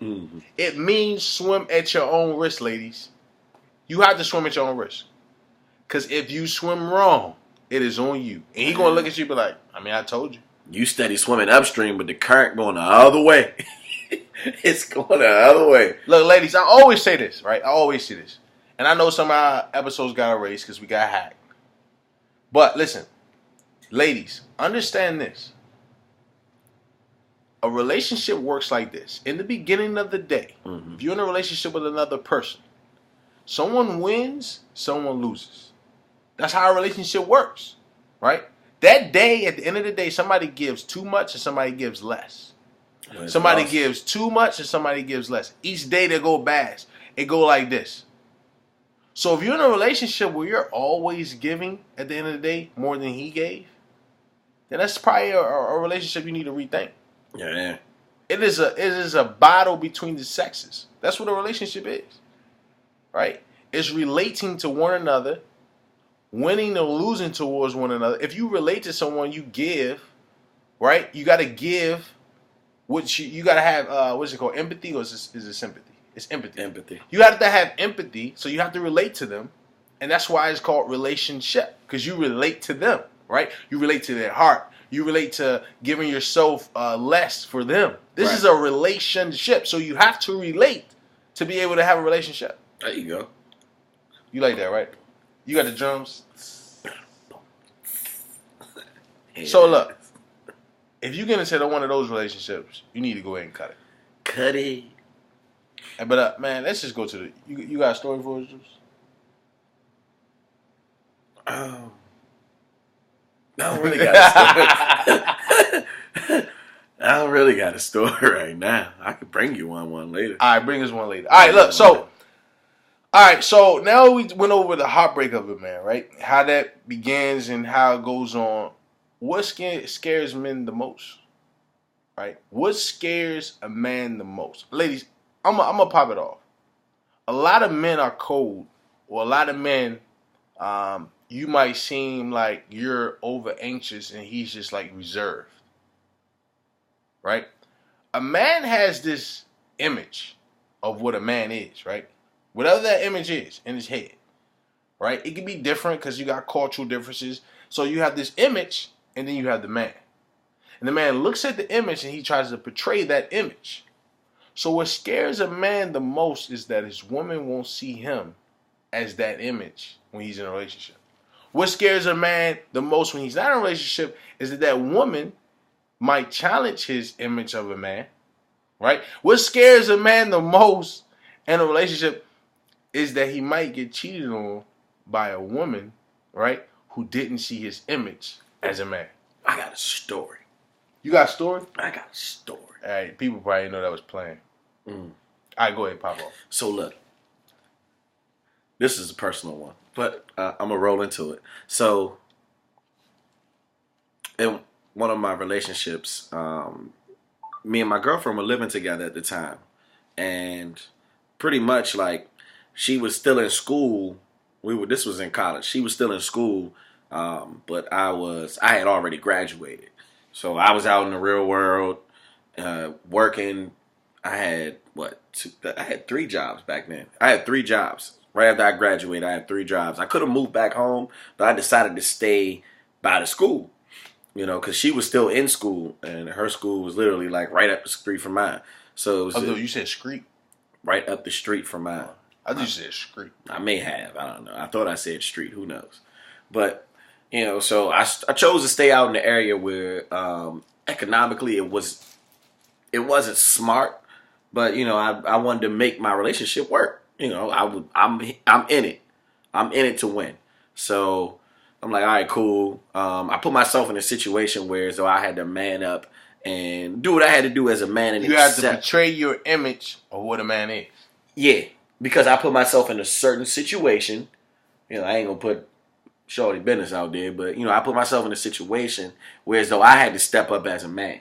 it means swim at your own risk, ladies. You have to swim at your own risk. Because if you swim wrong, it is on you. And he's going to look at you and be like, I told you. You steady swimming upstream, but the current going the other way. It's going the other way. Look, ladies, I always say this, right? I always say this. And I know some of our episodes got erased because we got hacked. But listen, ladies, understand this. A relationship works like this. In the beginning of the day, if you're in a relationship with another person, someone wins, someone loses. That's how a relationship works, right? That day, at the end of the day, somebody gives too much and somebody gives less. Somebody gives too much and somebody gives less. Each day they go past, it go like this. So if you're in a relationship where you're always giving at the end of the day more than he gave, then that's probably a relationship you need to rethink. Yeah. It is a battle between the sexes. That's what a relationship is, right? It's relating to one another, winning or losing towards one another. If you relate to someone, you give, right? You got to give. You got to have what's it called? Empathy, or is it sympathy? It's empathy. Empathy. You have to have empathy, so you have to relate to them, and that's why it's called relationship, because you relate to them, right? You relate to their heart. You relate to giving yourself less for them. This is a relationship, so you have to relate to be able to have a relationship. There you go. You like that, right? You got the drums. Yeah. So look, if you get into one of those relationships, you need to go ahead and cut it. Cut it. But man, let's just go to the. You got a story for us, Juice? I don't really got a story. I don't really got a story right now. I could bring you one later. All right, bring us one later. All right, look. So now we went over the heartbreak of it, man. Right? How that begins and how it goes on. What scares men the most? Right? What scares a man the most? Ladies, I'm gonna pop it off. A lot of men are cold, or a lot of men, you might seem like you're over anxious and he's just like reserved. Right? A man has this image of what a man is, right? Whatever that image is in his head, right? It can be different because you got cultural differences. So you have this image, and then you have the man. And the man looks at the image and he tries to portray that image. So what scares a man the most is that his woman won't see him as that image when he's in a relationship. What scares a man the most when he's not in a relationship is that that woman might challenge his image of a man, right? What scares a man the most in a relationship is that he might get cheated on by a woman, right, who didn't see his image as a man. I got a story. You got a story? I got a story. All right, people probably didn't know that was playing. All right, go ahead, pop off. So look, this is a personal one, but I'm going to roll into it. So in one of my relationships, me and my girlfriend were living together at the time. And pretty much like she was still in school. This was in college. She was still in school, but I had already graduated. So I was out in the real world, working. I had I had 3 jobs back then. I had 3 jobs. Right after I graduated, I had 3 jobs. I could have moved back home, but I decided to stay by the school. Because she was still in school, and her school was literally like right up the street from mine. So it was you said street? Right up the street from mine. I just said street. I may have. I don't know. I thought I said street. Who knows? But, so I chose to stay out in the area where economically it wasn't smart, but, I wanted to make my relationship work. I'm in it. I'm in it to win. So I'm like, all right, cool. I put myself in a situation where as though I had to man up and do what I had to do as a man. And you had to portray your image of what a man is. Yeah, because I put myself in a certain situation. I ain't gonna put shorty business out there, but I put myself in a situation where as though I had to step up as a man.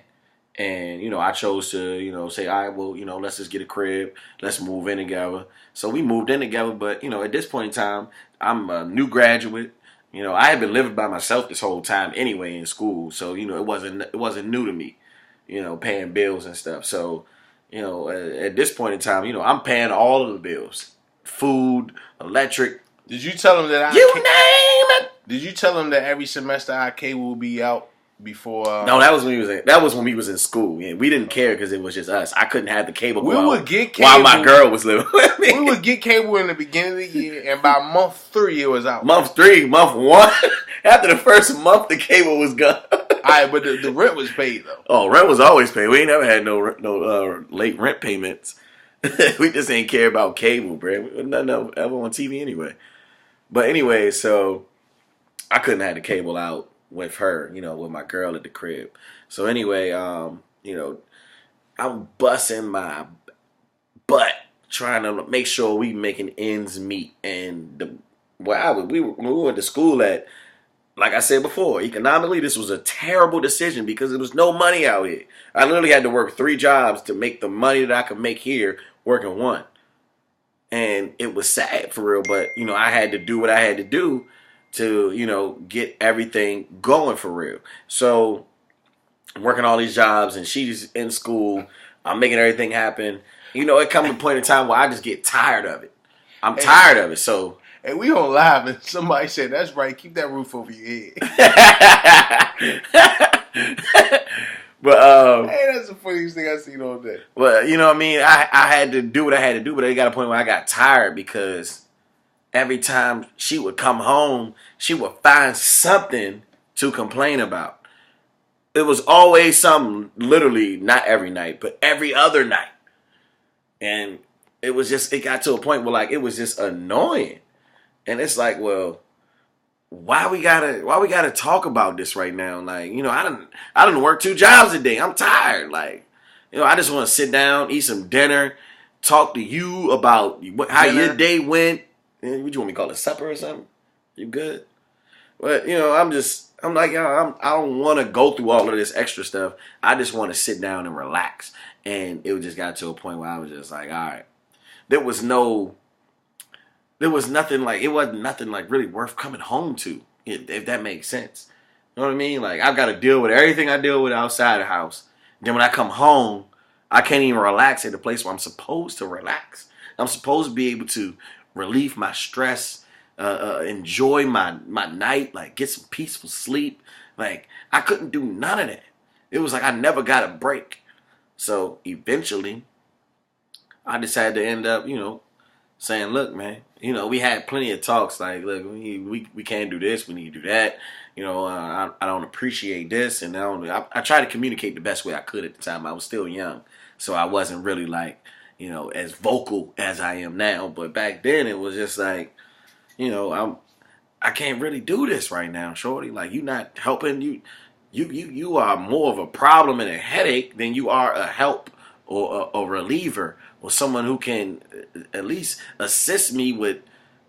And, I chose to, say, all right, well, let's just get a crib. Let's move in together. So we moved in together. But, at this point in time, I'm a new graduate. I had been living by myself this whole time anyway in school. So, it wasn't new to me, paying bills and stuff. So, at this point in time, I'm paying all of the bills. Food, electric. Did you tell them that you name it? Did you tell them that every semester our cable will be out before? No, that was when we was in school. Yeah, we didn't care because it was just us. I couldn't have the cable. We would get cable while my girl was living with me. We would get cable in the beginning of the year, and by month 3 it was out. Month 1, after the first month, the cable was gone. All right, but the rent was paid though. Oh, rent was always paid. We ain't never had no late rent payments. We just ain't care about cable, bro. Nothing ever on TV anyway. But anyway, so I couldn't have the cable out with her, with my girl at the crib. So anyway, I'm busting my butt trying to make sure we making ends meet. And when we went to school at, like I said before, economically this was a terrible decision because there was no money out here. I literally had to work 3 jobs to make the money that I could make here working 1. And it was sad for real, but I had to do what I had to do to, get everything going for real. So I'm working all these jobs and she's in school. I'm making everything happen. It comes to a point in time where I just get tired of it. I'm tired of it. So and we on live and somebody said, that's right, keep that roof over your head. But hey, that's the funniest thing I've seen all day. But what I mean? I had to do what I had to do, but it got a point where I got tired because every time she would come home, she would find something to complain about. It was always something, literally, not every night, but every other night. And it got to a point where it was just annoying. And it's like, well, why we gotta talk about this right now? I done work 2 jobs a day. I'm tired. I just want to sit down, eat some dinner, talk to you about how your day went. What you want me to call it, supper or something? You good? But I'm like, I don't want to go through all of this extra stuff. I just want to sit down and relax. And it just got to a point where I was just like, all right. It wasn't nothing really worth coming home to, if that makes sense. You know what I mean? I've got to deal with everything I deal with outside the house. Then when I come home, I can't even relax at the place where I'm supposed to relax. I'm supposed to be able to relieve my stress, enjoy my night, get some peaceful sleep. I couldn't do none of that. It was I never got a break. So eventually, I decided to end up, saying, look, man, we had plenty of talks. Look, we can't do this. We need to do that. I don't appreciate this. And I tried to communicate the best way I could at the time. I was still young. So I wasn't really as vocal as I am now. But back then it was just I can't really do this right now, shorty. You're not helping. You are more of a problem and a headache than you are a help or a reliever or someone who can at least assist me with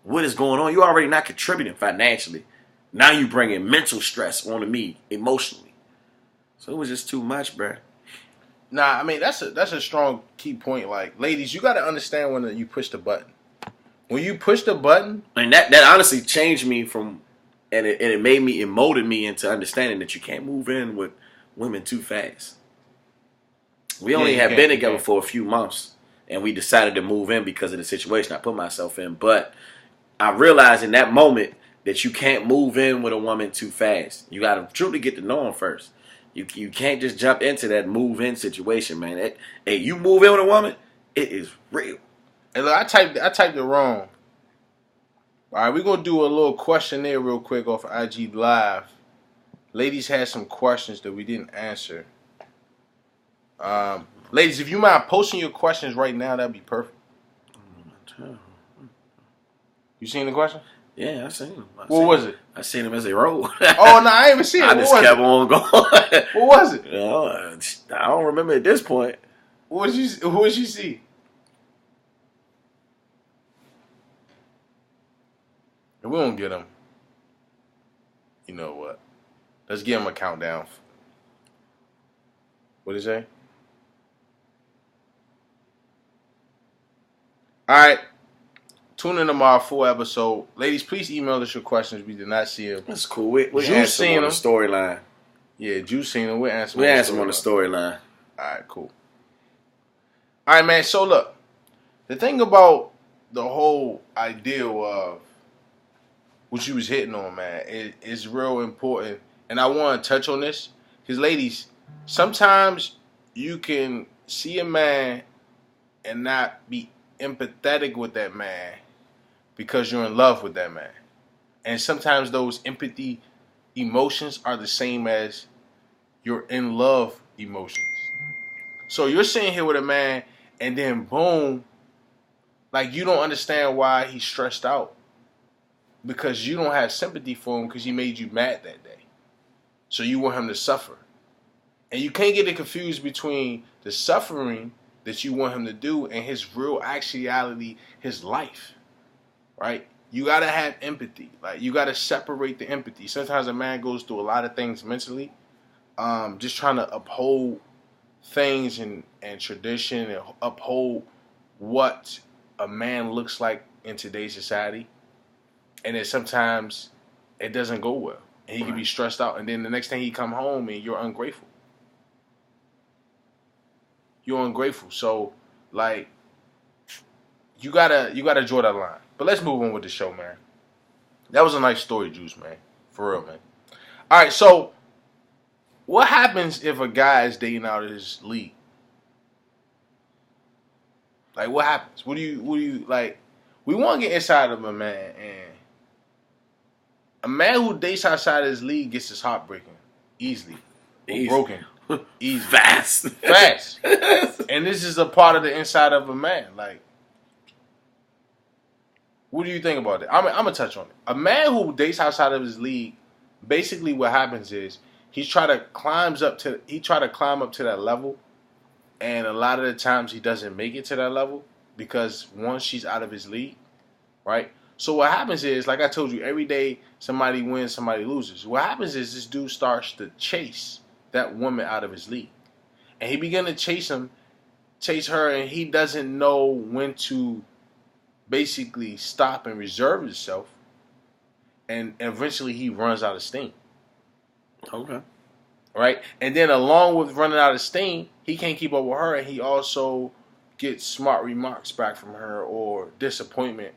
what is going on. You're already not contributing financially. Now you bringing mental stress onto me emotionally. So it was just too much, bruh. Nah, I mean, that's a strong key point. Ladies, you got to understand when you push the button. When you push the button. And that honestly changed me from, and it molded me into understanding that you can't move in with women too fast. We only had been together for a few months, and we decided to move in because of the situation I put myself in. But I realized in that moment that you can't move in with a woman too fast. You got to truly get to know them first. You can't just jump into that move-in situation, man. Hey, you move in with a woman, it is real. And look, I typed it wrong. All right, we're going to do a little questionnaire real quick off IG Live. Ladies had some questions that we didn't answer. Ladies, if you mind posting your questions right now, that'd be perfect. You seen the question? Yeah, I seen them. What was it? I seen them as they rolled. Oh, no, I ain't even seen it. I just kept on going. What was it? I don't remember at this point. What did you see? If we don't get them, you know what? Let's give them a countdown. What did it say? All right. Tune in tomorrow, full episode. Ladies, please email us your questions. We did not see them. That's cool. We'll answer them on the storyline. Yeah, Juice seen them. We'll answer them on the storyline. All right, cool. All right, man. So, look. The thing about the whole idea of what you was hitting on, man, is real important. And I want to touch on this. Because, ladies, sometimes you can see a man and not be empathetic with that man because you're in love with that man. And sometimes those empathy emotions are the same as your in love emotions. So you're sitting here with a man and then boom, like you don't understand why he's stressed out because you don't have sympathy for him because he made you mad that day. So you want him to suffer. And you can't get it confused between the suffering that you want him to do and his real actuality, his life, right? You got to have empathy. Like, you got to separate the empathy. Sometimes a man goes through a lot of things mentally, just trying to uphold things and tradition and uphold what a man looks like in today's society. And then sometimes it doesn't go well. And he can be stressed out. And then the next thing he come home and you're ungrateful. You're ungrateful. So, like, you gotta draw that line. But let's move on with the show, man. That was a nice story, Juice, man. For real, man. All right, so what happens if a guy is dating out of his league? Like, what happens? What do you like? We want to get inside of a man, and a man who dates outside of his league gets his heart breaking easily. Broken. Easy. Fast. And this is a part of the inside of a man. Like, what do you think about that? I'm going to touch on it. A man who dates outside of his league, basically what happens is he try to climb up to that level, and a lot of the times he doesn't make it to that level because once she's out of his league, right? So what happens is, like I told you, every day somebody wins, somebody loses. What happens is this dude starts to chase that woman out of his league. And he began to chase her, and he doesn't know when to basically stop and reserve himself. And eventually he runs out of steam. Okay. Right? And then along with running out of steam, he can't keep up with her, and he also gets smart remarks back from her or disappointment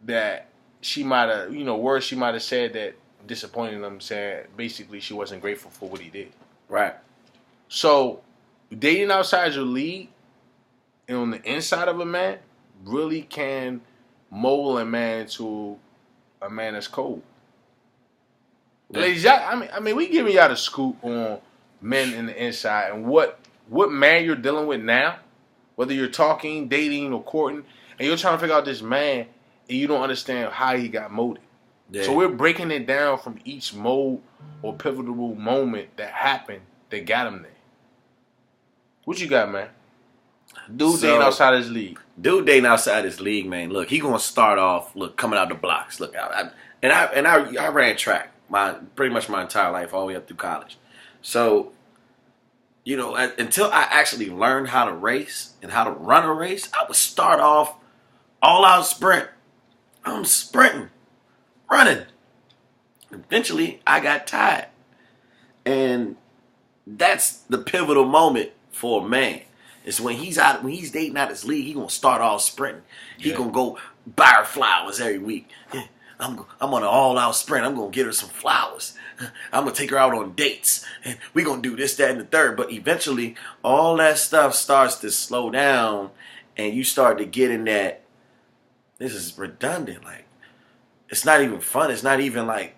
that she might have, words she might have said that disappointed him, saying basically she wasn't grateful for what he did. Right. So, dating outside your league and on the inside of a man really can mold a man into a man that's cold. Yeah. Ladies, I mean, we giving y'all the scoop on men in the inside and what man you're dealing with now, whether you're talking, dating, or courting, and you're trying to figure out this man and you don't understand how he got molded. Yeah. So we're breaking it down from each mold or pivotal moment that happened that got him there. What you got, man? Dude dating outside his league. Dude dating outside his league, man. Look, he gonna start off coming out the blocks. Look, I ran track pretty much my entire life, all the way up through college. So, until I actually learned how to race and how to run a race, I would start off all out sprint. I'm sprinting, running. Eventually, I got tired. And that's the pivotal moment for a man is when he's dating out his league, he gonna start all sprinting. He gonna go buy her flowers every week. I'm on an all-out sprint. I'm gonna get her some flowers. I'm gonna take her out on dates, and we gonna do this, that, and the third. But eventually, all that stuff starts to slow down, and you start to get in that. This is redundant. Like, it's not even fun. It's not even like.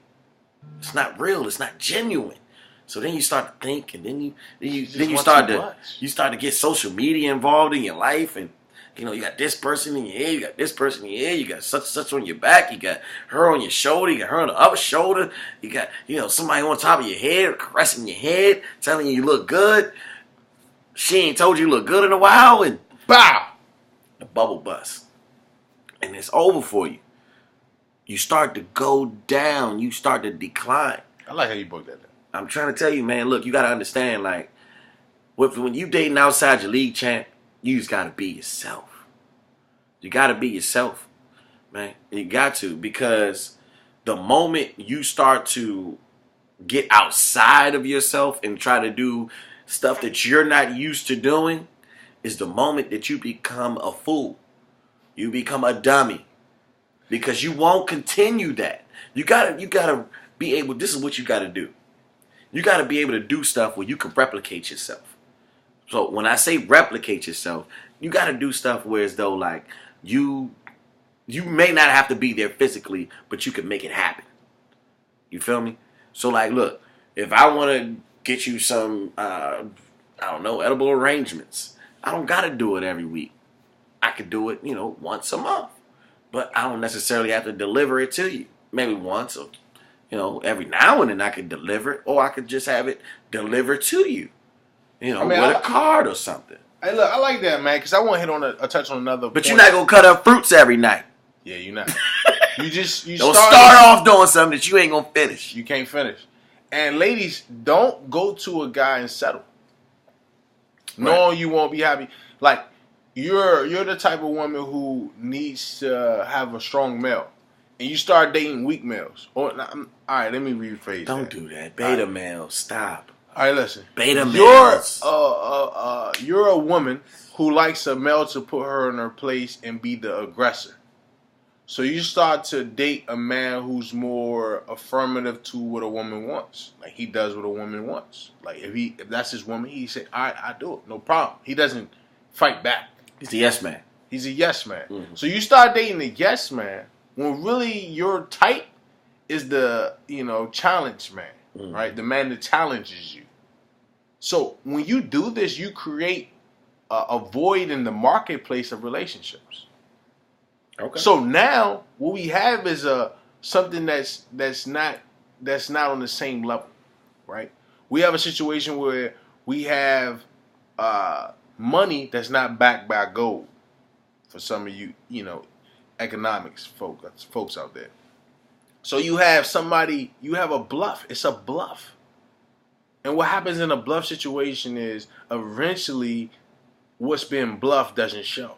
It's not real. It's not genuine. So then you start to think, and then you start to get social media involved in your life, and you got this person in your head, you got this person in your head, you got such on your back, you got her on your shoulder, you got her on the other shoulder, you got somebody on top of your head, caressing your head, telling you look good. She ain't told you look good in a while, and bow, the bubble bust, and it's over for you. You start to go down. You start to decline. I like how you broke that down. I'm trying to tell you, man, look, you got to understand, like, when you dating outside your league, champ, you just got to be yourself. You got to be yourself, man. You got to, because the moment you start to get outside of yourself and try to do stuff that you're not used to doing is the moment that you become a fool. You become a dummy. Because you won't continue that. You gotta be able, this is what you gotta do. You gotta be able to do stuff where you can replicate yourself. So when I say replicate yourself, you gotta do stuff where as though like you may not have to be there physically, but you can make it happen. You feel me? So like, look, if I wanna get you some, edible arrangements, I don't gotta do it every week. I could do it, once a month. But I don't necessarily have to deliver it to you. Maybe once or, every now and then I could deliver it. Or I could just have it delivered to you. With a card or something. Hey, look, I like that, man, because I want to hit on a touch on another But you're not going to cut up fruits every night. Yeah, you're not. You don't start off doing something that you ain't going to finish. You can't finish. And ladies, don't go to a guy and settle. No, you won't be happy. Like, You're the type of woman who needs to have a strong male, and you start dating weak males. All right, let me rephrase. Don't do that, beta males. Stop. All right, listen. Beta males. You're a woman who likes a male to put her in her place and be the aggressor. So you start to date a man who's more affirmative to what a woman wants. Like he does what a woman wants. Like if that's his woman, he say, "All right, I do it, no problem." He doesn't fight back. He's a yes man. He's a yes man. Mm-hmm. So you start dating a yes man when really your type is the, challenge man, right? The man that challenges you. So when you do this, you create a void in the marketplace of relationships. Okay. So now what we have is something that's not on the same level, right? We have a situation where we have money that's not backed by gold for some of you, economics folks out there. So you have a bluff. It's a bluff. And what happens in a bluff situation is eventually what's being bluffed doesn't show.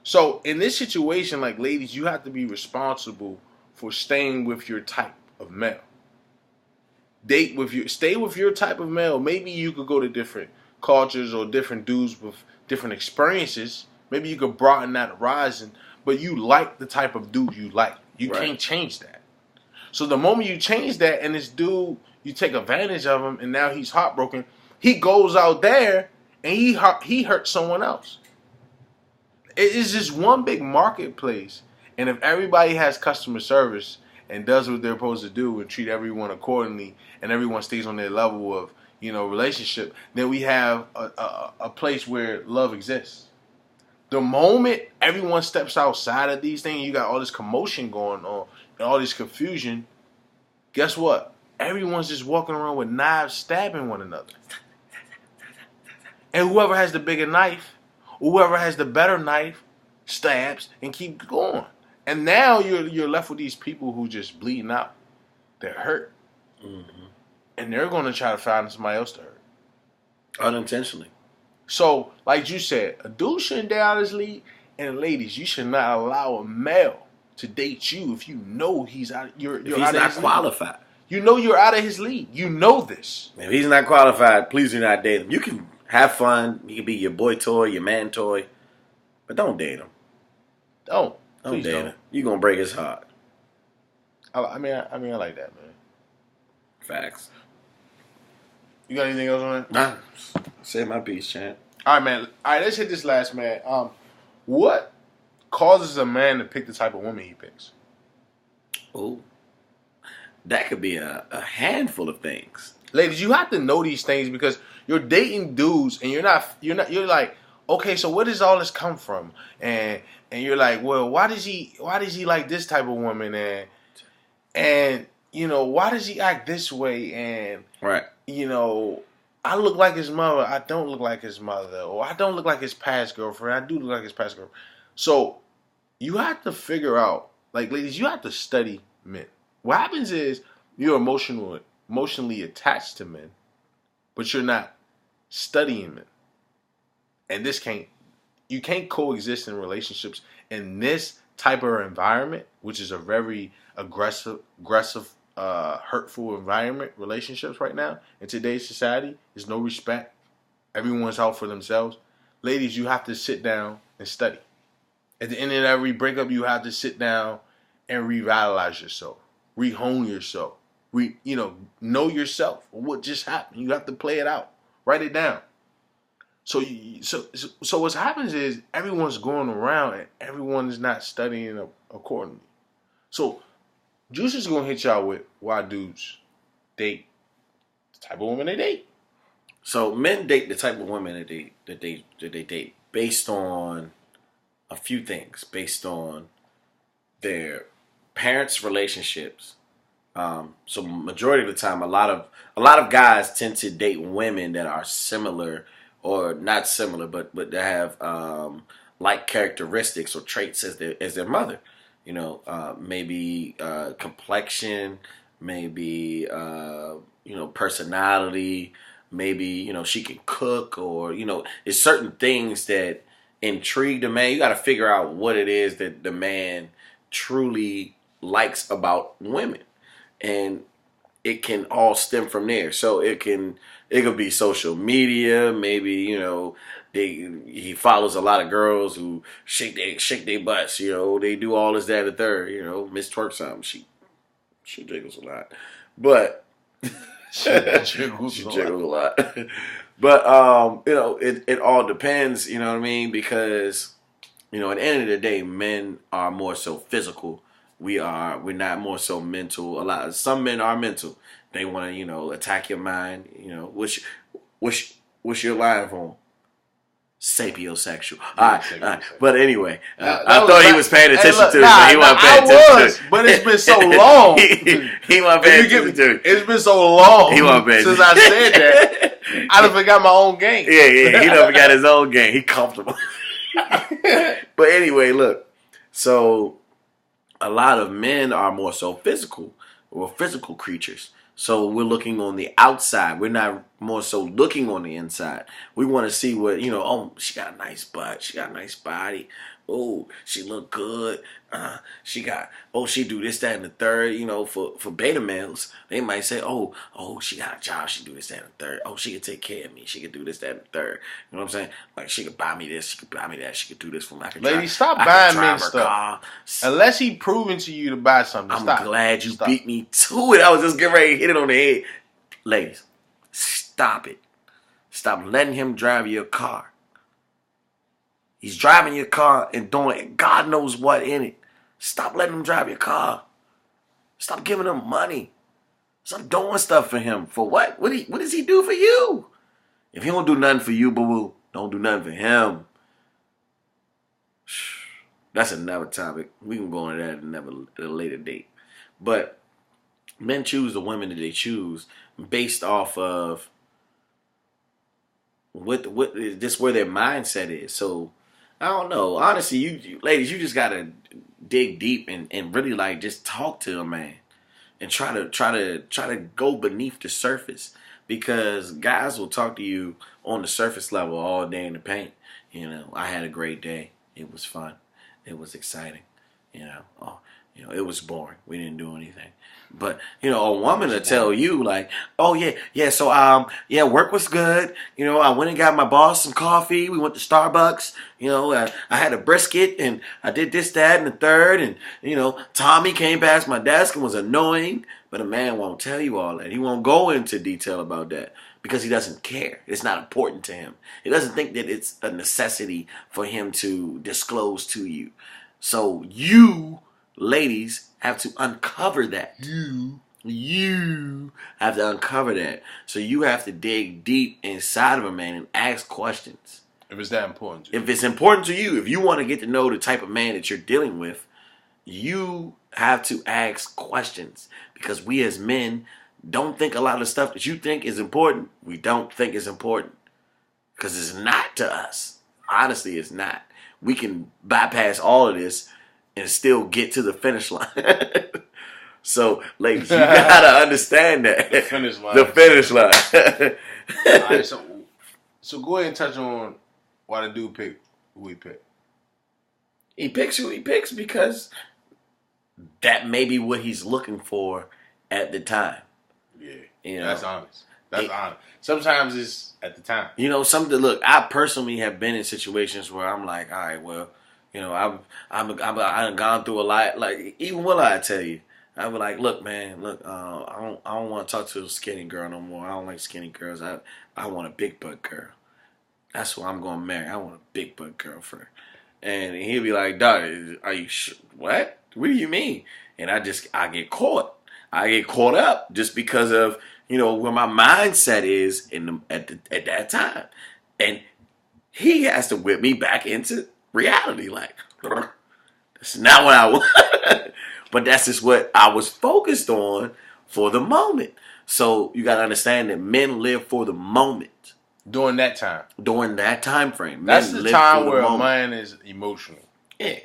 So in this situation, like ladies, you have to be responsible for staying with your type of male. Stay with your type of male. Maybe you could go to different cultures or different dudes with different experiences. Maybe you could broaden that horizon, but you like the type of dude you like. You can't change that. So the moment you change that and this dude, you take advantage of him and now he's heartbroken, he goes out there and he hurts someone else. It is just one big marketplace. And if everybody has customer service and does what they're supposed to do and treat everyone accordingly and everyone stays on their level of relationship, then we have a place where love exists. The moment everyone steps outside of these things, you got all this commotion going on and all this confusion, guess what? Everyone's just walking around with knives stabbing one another. And whoever has the bigger knife, whoever has the better knife, stabs and keeps going. And now you're left with these people who just bleeding out. They're hurt. Mm-hmm. And they're going to try to find somebody else to hurt. Unintentionally. So, like you said, a dude shouldn't date out his league. And ladies, you should not allow a male to date you if you know he's out. You're he's out of not his qualified. League. You know you're out of his league. You know this. If he's not qualified, please do not date him. You can Have fun. He can be your boy toy, your man toy, but don't date him. Don't Don't date don't. him. You gonna break his heart. I mean, I like that, man. Facts. You got anything else on that? Nah. Say my piece, champ. All right, man. All right, let's hit this last, man. What causes a man to pick the type of woman he picks? Oh, that could be a handful of things. Ladies, you have to know these things because you're dating dudes and you're like, okay, so where does all this come from? And you're like, well, why does he like this type of woman? And why does he act this way? And right. I look like his mother. I don't look like his mother. Or I don't look like his past girlfriend. I do look like his past girlfriend. So you have to figure out, like, ladies, you have to study men. What happens is you're emotionally attached to men, but you're not studying men. And you can't coexist in relationships in this type of environment, which is a very aggressive, hurtful environment. Relationships right now in today's society, there's no respect. Everyone's out for themselves. Ladies, you have to sit down and study. At the end of every breakup, you have to sit down and revitalize yourself, rehone yourself, know yourself. What just happened? You have to play it out, write it down. So what happens is everyone's going around and everyone is not studying accordingly. So Juice is gonna hit y'all with why dudes date the type of women they date. So men date the type of women that they date based on a few things, based on their parents' relationships. So majority of the time, a lot of guys tend to date women that are similar or not similar, but that have like characteristics or traits as their mother. Maybe complexion, maybe personality, maybe she can cook, or it's certain things that intrigue the man. You got to figure out what it is that the man truly likes about women, and it can all stem from there. So it could be social media. Maybe he follows a lot of girls who shake their butts. They do all this, that, and the third. Miss Twerk something. She jiggles a lot, but she jiggles a lot. But it all depends. You know what I mean? Because at the end of the day, men are more so physical. We're not more so mental. Some men are mental. They want to attack your mind. What's your line for them? Sapiosexual. All right. But anyway, I thought he was paying attention to it, but he wasn't paying attention to it. But it's been so long. He wasn't paying attention to it. It's been so long he wasn't paying since I said that. I done forgot my own game. Yeah. He done forgot his own game. He comfortable. But anyway, look. So a lot of men are more so physical. We're physical creatures. So we're looking on the outside. We're not more so looking on the inside. We want to see what, she got a nice butt. She got a nice body. Oh, she look good. She do this, that, and the third. For beta males, they might say, oh, she got a job. She do this, that, and the third. Oh, she can take care of me. She can do this, that, and the third. You know what I'm saying? Like, she could buy me this. She could buy me that. She could do this for me. Lady, stop buying men stuff. Unless he proving to you to buy something. I'm glad you beat me to it. I was just getting ready to hit it on the head. Ladies, stop it. Stop letting him drive your car. He's driving your car and doing God knows what in it. Stop letting him drive your car. Stop giving him money. Stop doing stuff for him. For what? What does he do for you? If he don't do nothing for you, boo-boo, don't do nothing for him. That's another topic. We can go into that at a later date. But men choose the women that they choose based off of what just where their mindset is. So I don't know. Honestly, you ladies, you just gotta dig deep and really just talk to a man and try to go beneath the surface, because guys will talk to you on the surface level all day in the paint. I had a great day. It was fun. It was exciting. It was boring. We didn't do anything. But a woman will tell you like, oh yeah. So work was good. I went and got my boss some coffee. We went to Starbucks. I had a brisket and I did this, that, and the third. And Tommy came past my desk and was annoying. But a man won't tell you all that. He won't go into detail about that because he doesn't care. It's not important to him. He doesn't think that it's a necessity for him to disclose to you. So you, ladies, have to uncover that. You have to uncover that. So you have to dig deep inside of a man and ask questions. If it's that important to you. If it's important to you, if you want to get to know the type of man that you're dealing with, you have to ask questions. Because we as men don't think a lot of the stuff that you think is important, we don't think is important. Because it's not to us. Honestly, it's not. We can bypass all of this and still get to the finish line. So, ladies, you gotta understand that. The finish line. The finish line. All right, so go ahead and touch on why the dude picked who he picked. He picks who he picks because that may be what he's looking for at the time. Yeah, that's honest. That's honest. Sometimes it's at the time. Look, I personally have been in situations where I'm like, all right, well, I've gone through a lot. Like, even will I tell you? I be like, look, man, I don't want to talk to a skinny girl no more. I don't like skinny girls. I want a big butt girl. That's what I'm going to marry. I want a big butt girlfriend. And he'll be like, dog, are you sure? What? What do you mean? And I get caught. I get caught up just because of, where my mindset is at that time. And he has to whip me back into reality. Like, that's not what I want. But that's just what I was focused on for the moment. So you got to understand that men live for the moment. During that time. During that time frame. That's the time where a man is emotional. Yeah.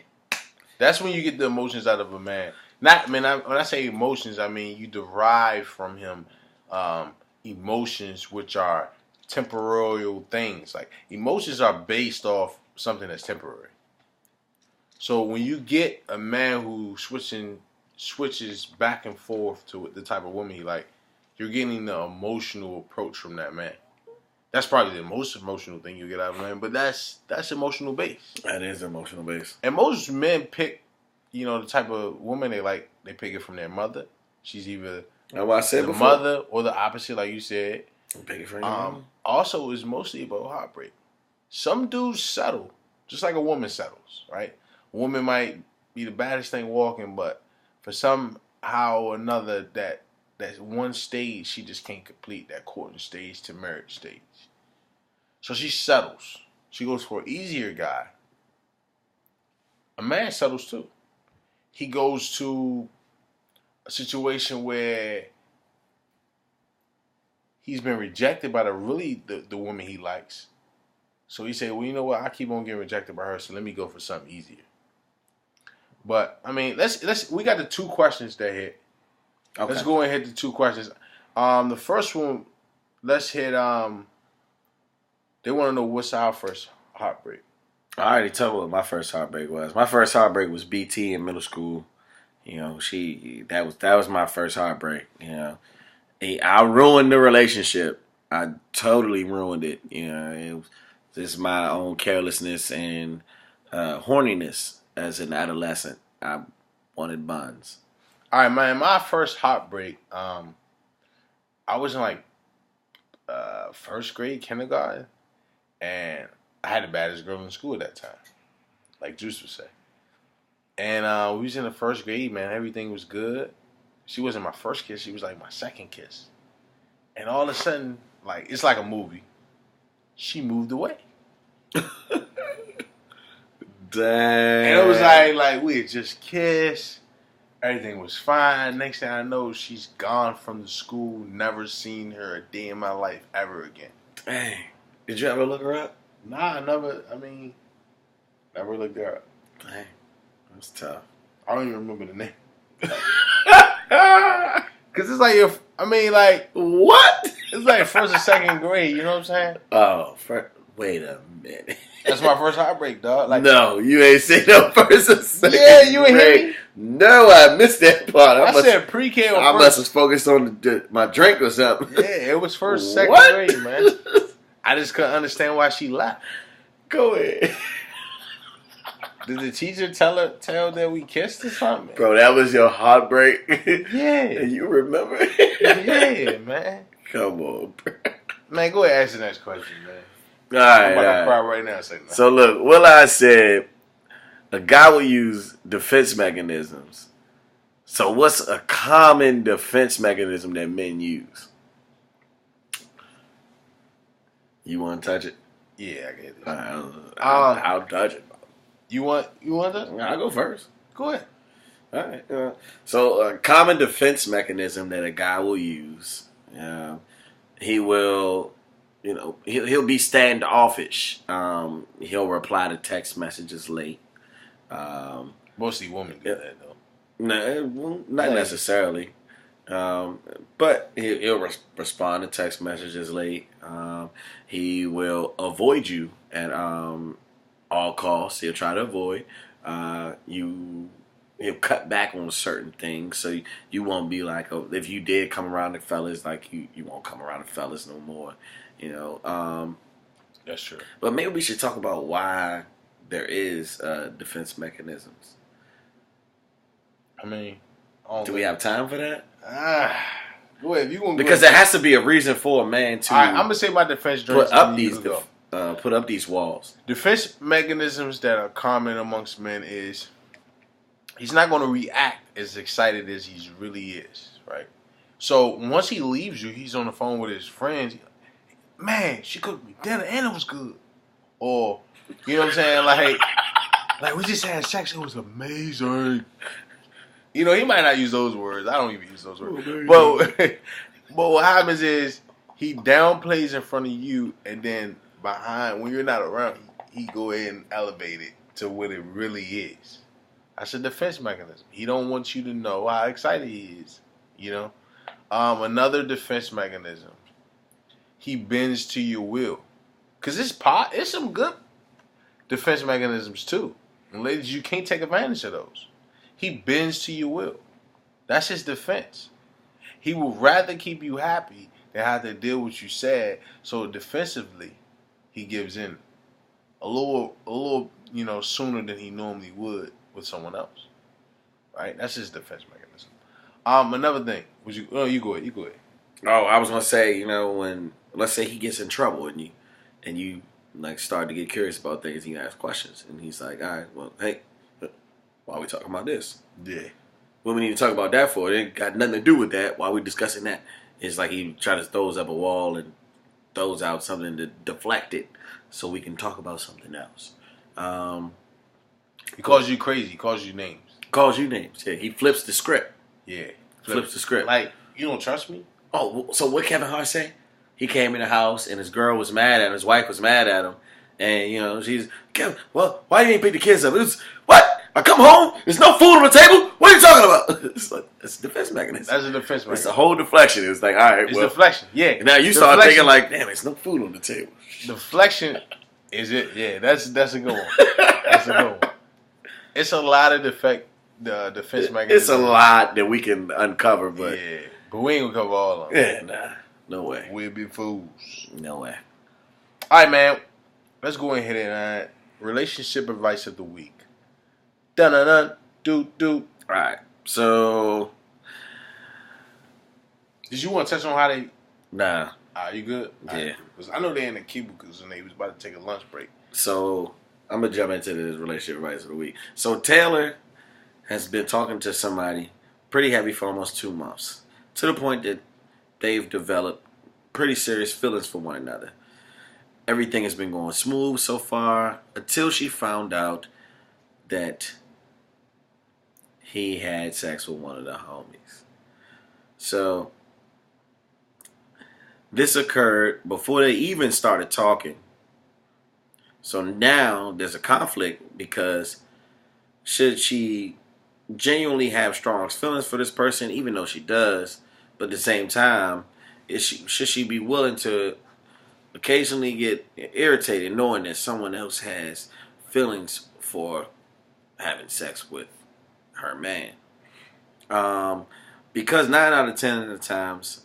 That's when you get the emotions out of a man. When I say emotions, I mean you derive from him emotions which are temporal things. Like, emotions are based off something that's temporary. So when you get a man who switches back and forth to the type of woman he like, you're getting the emotional approach from that man. That's probably the most emotional thing you get out of a man, but that's emotional base. That is emotional base. And most men pick, the type of woman they like. They pick it from their mother. She's either the mother or the opposite, like you said. Pick it from your mother. Also, it's mostly about heartbreak. Some dudes settle, just like a woman settles, right? A woman might be the baddest thing walking, but for somehow or another, that one stage she just can't complete, that courting stage to marriage stage. So she settles. She goes for an easier guy. A man settles too. He goes to a situation where he's been rejected by the woman he likes. So he said, well, you know what? I keep on getting rejected by her, so let me go for something easier. But I mean, we got the two questions that hit. Okay. Let's go and hit the two questions. The first one, let's hit. They want to know what's our first heartbreak. I already told you what my first heartbreak was. My first heartbreak was BT in middle school. That was my first heartbreak. I ruined the relationship. I totally ruined it. It was just my own carelessness and horniness as an adolescent. I wanted buns. All right, man. My first heartbreak. I was in first grade, kindergarten, and I had the baddest girl in school at that time, like Juice would say. And we was in the first grade, man. Everything was good. She wasn't my first kiss. She was like my second kiss. And all of a sudden, like, it's like a movie. She moved away. Dang. And it was like we had just kissed. Everything was fine. Next thing I know, she's gone from the school. Never seen her a day in my life ever again. Dang. Did you ever look her up? Nah, never looked her up. Dang. That's tough. I don't even remember the name. Because it's like, what? It's like first or second grade, you know what I'm saying? Oh, Wait a minute. That's my first heartbreak, dog. Like, no, you ain't say no first or second. Yeah, you ain't hear me? No, I missed that part. I said pre-K or I first. must have focused on my drink or something. Yeah, it was first, second What? grade, man. I just couldn't understand why she laughed. Go ahead. Did the teacher tell that we kissed or something? Bro, that was your heartbreak? Yeah. And you remember? Yeah, man. Come on, bro. Man, go ahead and ask the next question, man. All right, I'm about to cry right now. Say no. So look, Will I said a guy will use defense mechanisms. So what's a common defense mechanism that men use? You want to touch it? Yeah, I get it. I'll touch it. You want that? I'll go first. Go ahead. All right. So a common defense mechanism that a guy will use, he will, he'll be standoffish. He'll reply to text messages late. Mostly women do that though. No, not necessarily. But he'll respond to text messages late. He will avoid you at all costs. He'll try to avoid you. He'll cut back on certain things, so you won't be like, if you did come around the fellas, like you won't come around the fellas no more. That's true. But maybe we should talk about why there is defense mechanisms. I mean, do we have time for that? Go ahead. Because there has to be a reason for a man to. All right, I'm gonna say my defense. Put up these walls. Defense mechanisms that are common amongst men is he's not going to react as excited as he really is, right? So once he leaves you, he's on the phone with his friends. Man, she cooked me dinner and it was good. Or, you know what I'm saying? Like we just had sex. It was amazing. He might not use those words. I don't even use those words. But what happens is he downplays in front of you, and then behind, when you're not around, he go ahead and elevate it to what it really is. That's a defense mechanism. He don't want you to know how excited he is. Another defense mechanism. He bends to your will. Because it's some good defense mechanisms too. And ladies, you can't take advantage of those. He bends to your will. That's his defense. He would rather keep you happy than have to deal with you sad. So defensively, he gives in a little, sooner than he normally would with someone else. Right? That's his defense mechanism. Another thing. You go ahead. You go ahead. Oh, I was gonna say, when let's say he gets in trouble and you like start to get curious about things, you ask questions, and he's like, all right, well, hey. Why are we talking about this? Yeah. What we need to talk about that for? It ain't got nothing to do with that. Why are we discussing that? It's like he tries to throws up a wall and throws out something to deflect it so we can talk about something else. He calls you crazy. He calls you names. Calls you names. Yeah, he flips the script. Yeah. Flips the script. Like, you don't trust me? Oh, so what Kevin Hart say? He came in the house and his girl was mad at him. His wife was mad at him. And, she's, Kevin, well, why you ain't pick the kids up? It was, what? I come home, there's no food on the table. What are you talking about? It's a defense mechanism. That's a defense mechanism. It's a whole deflection. It's like, all right, it's deflection. Yeah. And now you start thinking like, damn, there's no food on the table. Deflection is it? Yeah, that's a good one. That's a good one. It's a lot of defense mechanisms. It's a lot that we can uncover, but we ain't gonna cover all of them. Yeah, nah, no way. We'll be fools. No way. All right, man. Let's go ahead and relationship advice of the week. Dun do. All right. So, did you want to touch on how they? Nah. Are you good? Yeah. Because I know they're in the cubicles and they was about to take a lunch break. So I'm gonna jump into this relationship advice of the week. So Taylor has been talking to somebody pretty heavy for almost 2 months, to the point that they've developed pretty serious feelings for one another. Everything has been going smooth so far until she found out that he had sex with one of the homies. So this occurred before they even started talking. So now there's a conflict because should she genuinely have strong feelings for this person, even though she does, but at the same time, should she be willing to occasionally get irritated knowing that someone else has feelings for having sex with her man. Because 9 out of 10 of the times,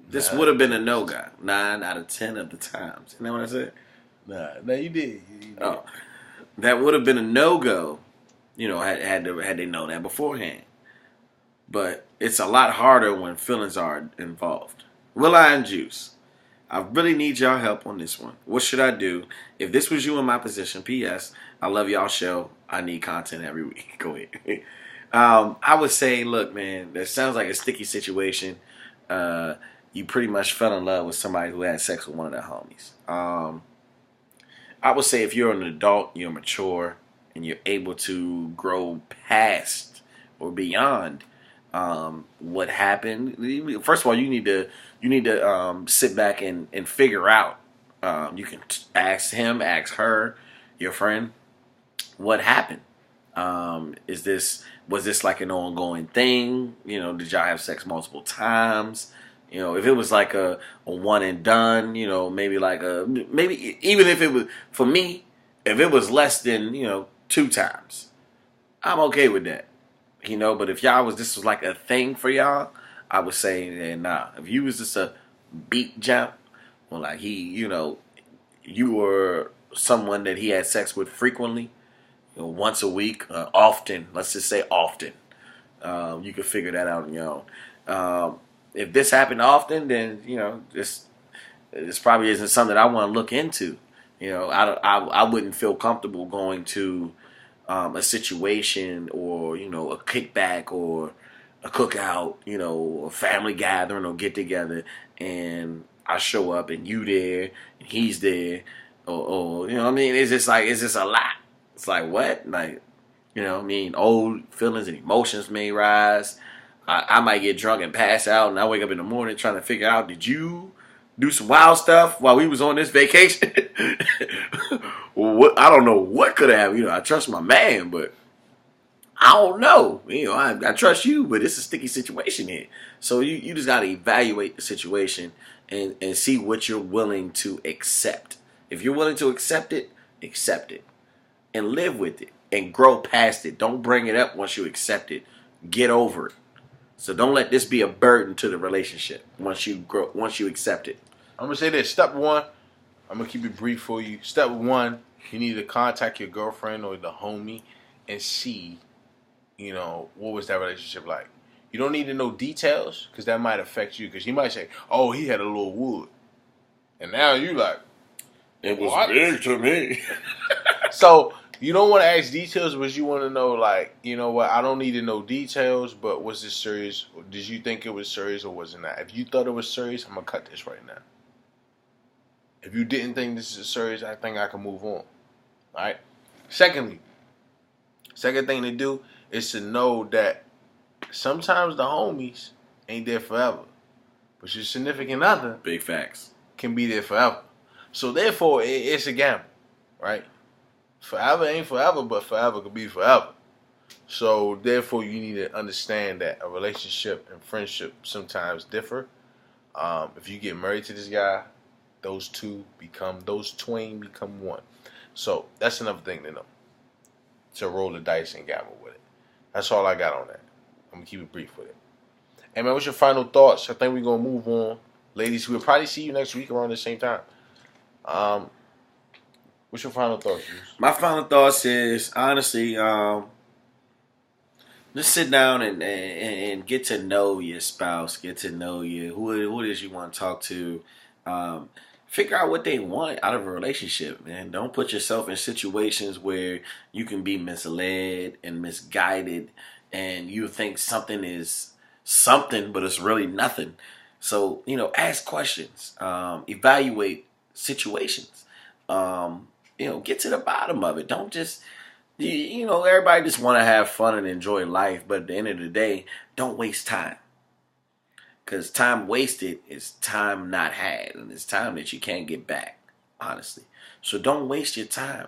this would have been a no guy. 9 out of 10 of the times. You know what I said? Nah, you did. You did. Oh, that would have been a no go. Had they known that beforehand. But it's a lot harder when feelings are involved. Will.I and Juice, I really need y'all help on this one. What should I do if this was you in my position? P.S. I love y'all show. I need content every week. Go ahead. I would say, look, man, that sounds like a sticky situation. You pretty much fell in love with somebody who had sex with one of their homies. I would say if you're an adult, you're mature, and you're able to grow past or beyond what happened. First of all, you need to sit back and figure out. You can ask him, ask her, your friend, what happened. Was this like an ongoing thing? Did y'all have sex multiple times? If it was like a one and done, maybe even if it was, for me, if it was less than 2 times, I'm okay with that. But if this was like a thing for y'all, I would say, nah. If you was just a beat jump, or like you were someone that he had sex with frequently, once a week, often. Let's just say often. You can figure that out on your own. If this happened often, then this probably isn't something that I want to look into. I wouldn't feel comfortable going to a situation or a kickback or a cookout, a family gathering or get together, and I show up and you there and he's there, or it's just a lot. It's like, what? Like, old feelings and emotions may rise. I might get drunk and pass out, and I wake up in the morning trying to figure out, did you do some wild stuff while we was on this vacation? I don't know what could have happened. I trust my man, but I don't know. I trust you, but it's a sticky situation here. So you just got to evaluate the situation and see what you're willing to accept. If you're willing to accept it, and live with it and grow past it. Don't bring it up once you accept it. Get over it. So don't let this be a burden to the relationship once you accept it. I'm going to say this. Step 1, I'm going to keep it brief for you. Step 1, you need to contact your girlfriend or the homie and see, what was that relationship like. You don't need to know details because that might affect you. Because he might say, oh, he had a little wood. And now you like, it was big to me. So you don't want to ask details, but you want to know, like, I don't need to know details, but was this serious? Or did you think it was serious or was it not? If you thought it was serious, I'm going to cut this right now. If you didn't think this is serious, I think I can move on. All right? Second thing to do is to know that sometimes the homies ain't there forever, but your significant other, big facts, can be there forever. So therefore, it's a gamble, right? Forever ain't forever, but forever could be forever. So therefore, you need to understand that a relationship and friendship sometimes differ. If you get married to this guy, those twain become one. So that's another thing to know. To roll the dice and gamble with it. That's all I got on that. I'm gonna keep it brief with it. Hey man, what's your final thoughts? I think we're gonna move on. Ladies, we'll probably see you next week around the same time. What's your final thoughts, Bruce? My final thoughts is, honestly, just sit down and get to know your spouse, get to know who it is you want to talk to. Figure out what they want out of a relationship, man. Don't put yourself in situations where you can be misled and misguided and you think something is something, but it's really nothing. So, ask questions, evaluate situations, get to the bottom of it. Don't just, everybody just want to have fun and enjoy life, but at the end of the day, don't waste time. Because time wasted is time not had, and it's time that you can't get back, honestly. So don't waste your time.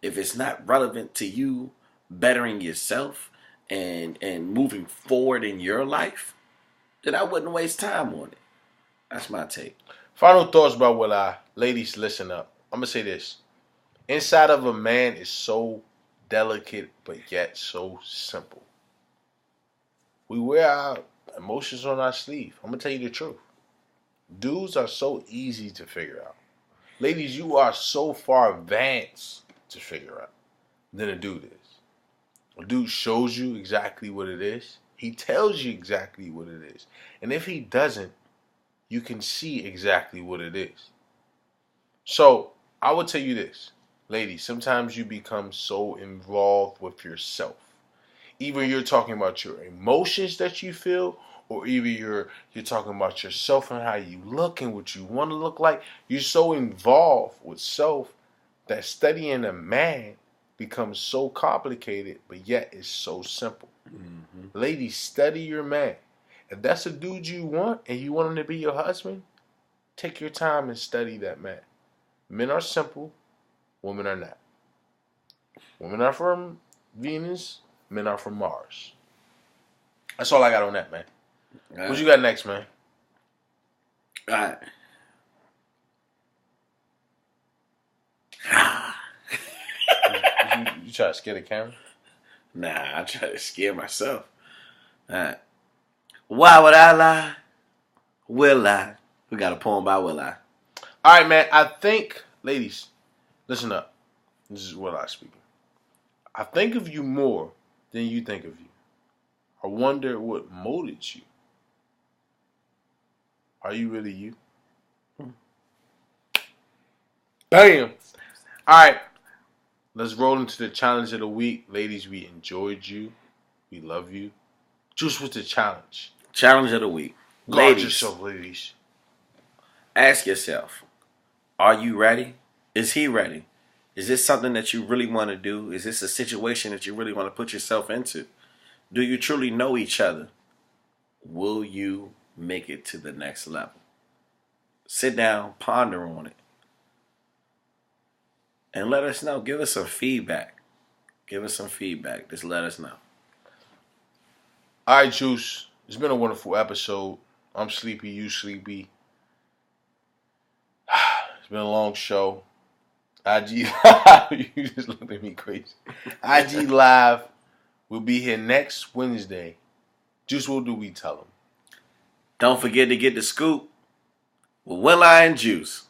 If it's not relevant to you bettering yourself and moving forward in your life, then I wouldn't waste time on it. That's my take. Final thoughts about Will I. Ladies, listen up. I'm going to say this. Inside of a man is so delicate, but yet so simple. We wear our emotions on our sleeve. I'm going to tell you the truth. Dudes are so easy to figure out. Ladies, you are so far advanced to figure out than a dude is. A dude shows you exactly what it is. He tells you exactly what it is. And if he doesn't, you can see exactly what it is. So, I would tell you this. Ladies, sometimes you become so involved with yourself. Either you're talking about your emotions that you feel, or either you're talking about yourself and how you look and what you want to look like. You're so involved with self that studying a man becomes so complicated, but yet it's so simple. Mm-hmm. Ladies, study your man. If that's a dude you want and you want him to be your husband, take your time and study that man. Men are simple, women are not. Women are from Venus, men are from Mars. That's all I got on that, man. What you got next, man? All right. You try to scare the camera? Nah, I try to scare myself. All right. Why would I lie? Will I? We got a poem by Will I. All right, man. I think, ladies, listen up. This is Will I speaking. I think of you more than you think of you. I wonder what molded you. Are you really you? Bam! Alright. Let's roll into the challenge of the week. Ladies, we enjoyed you. We love you. Juice, what's the challenge? Challenge of the week. Guard yourself, ladies. Ask yourself, are you ready? Is he ready? Is this something that you really want to do? Is this a situation that you really want to put yourself into? Do you truly know each other? Will you make it to the next level? Sit down, ponder on it, and let us know. Give us some feedback. Just let us know. All right, Juice. It's been a wonderful episode. I'm sleepy. You sleepy. It's been a long show. IG Live. You just looked at me crazy. IG Live. We'll be here next Wednesday. Juice, what do we tell them? Don't forget to get the scoop with Will I and Juice.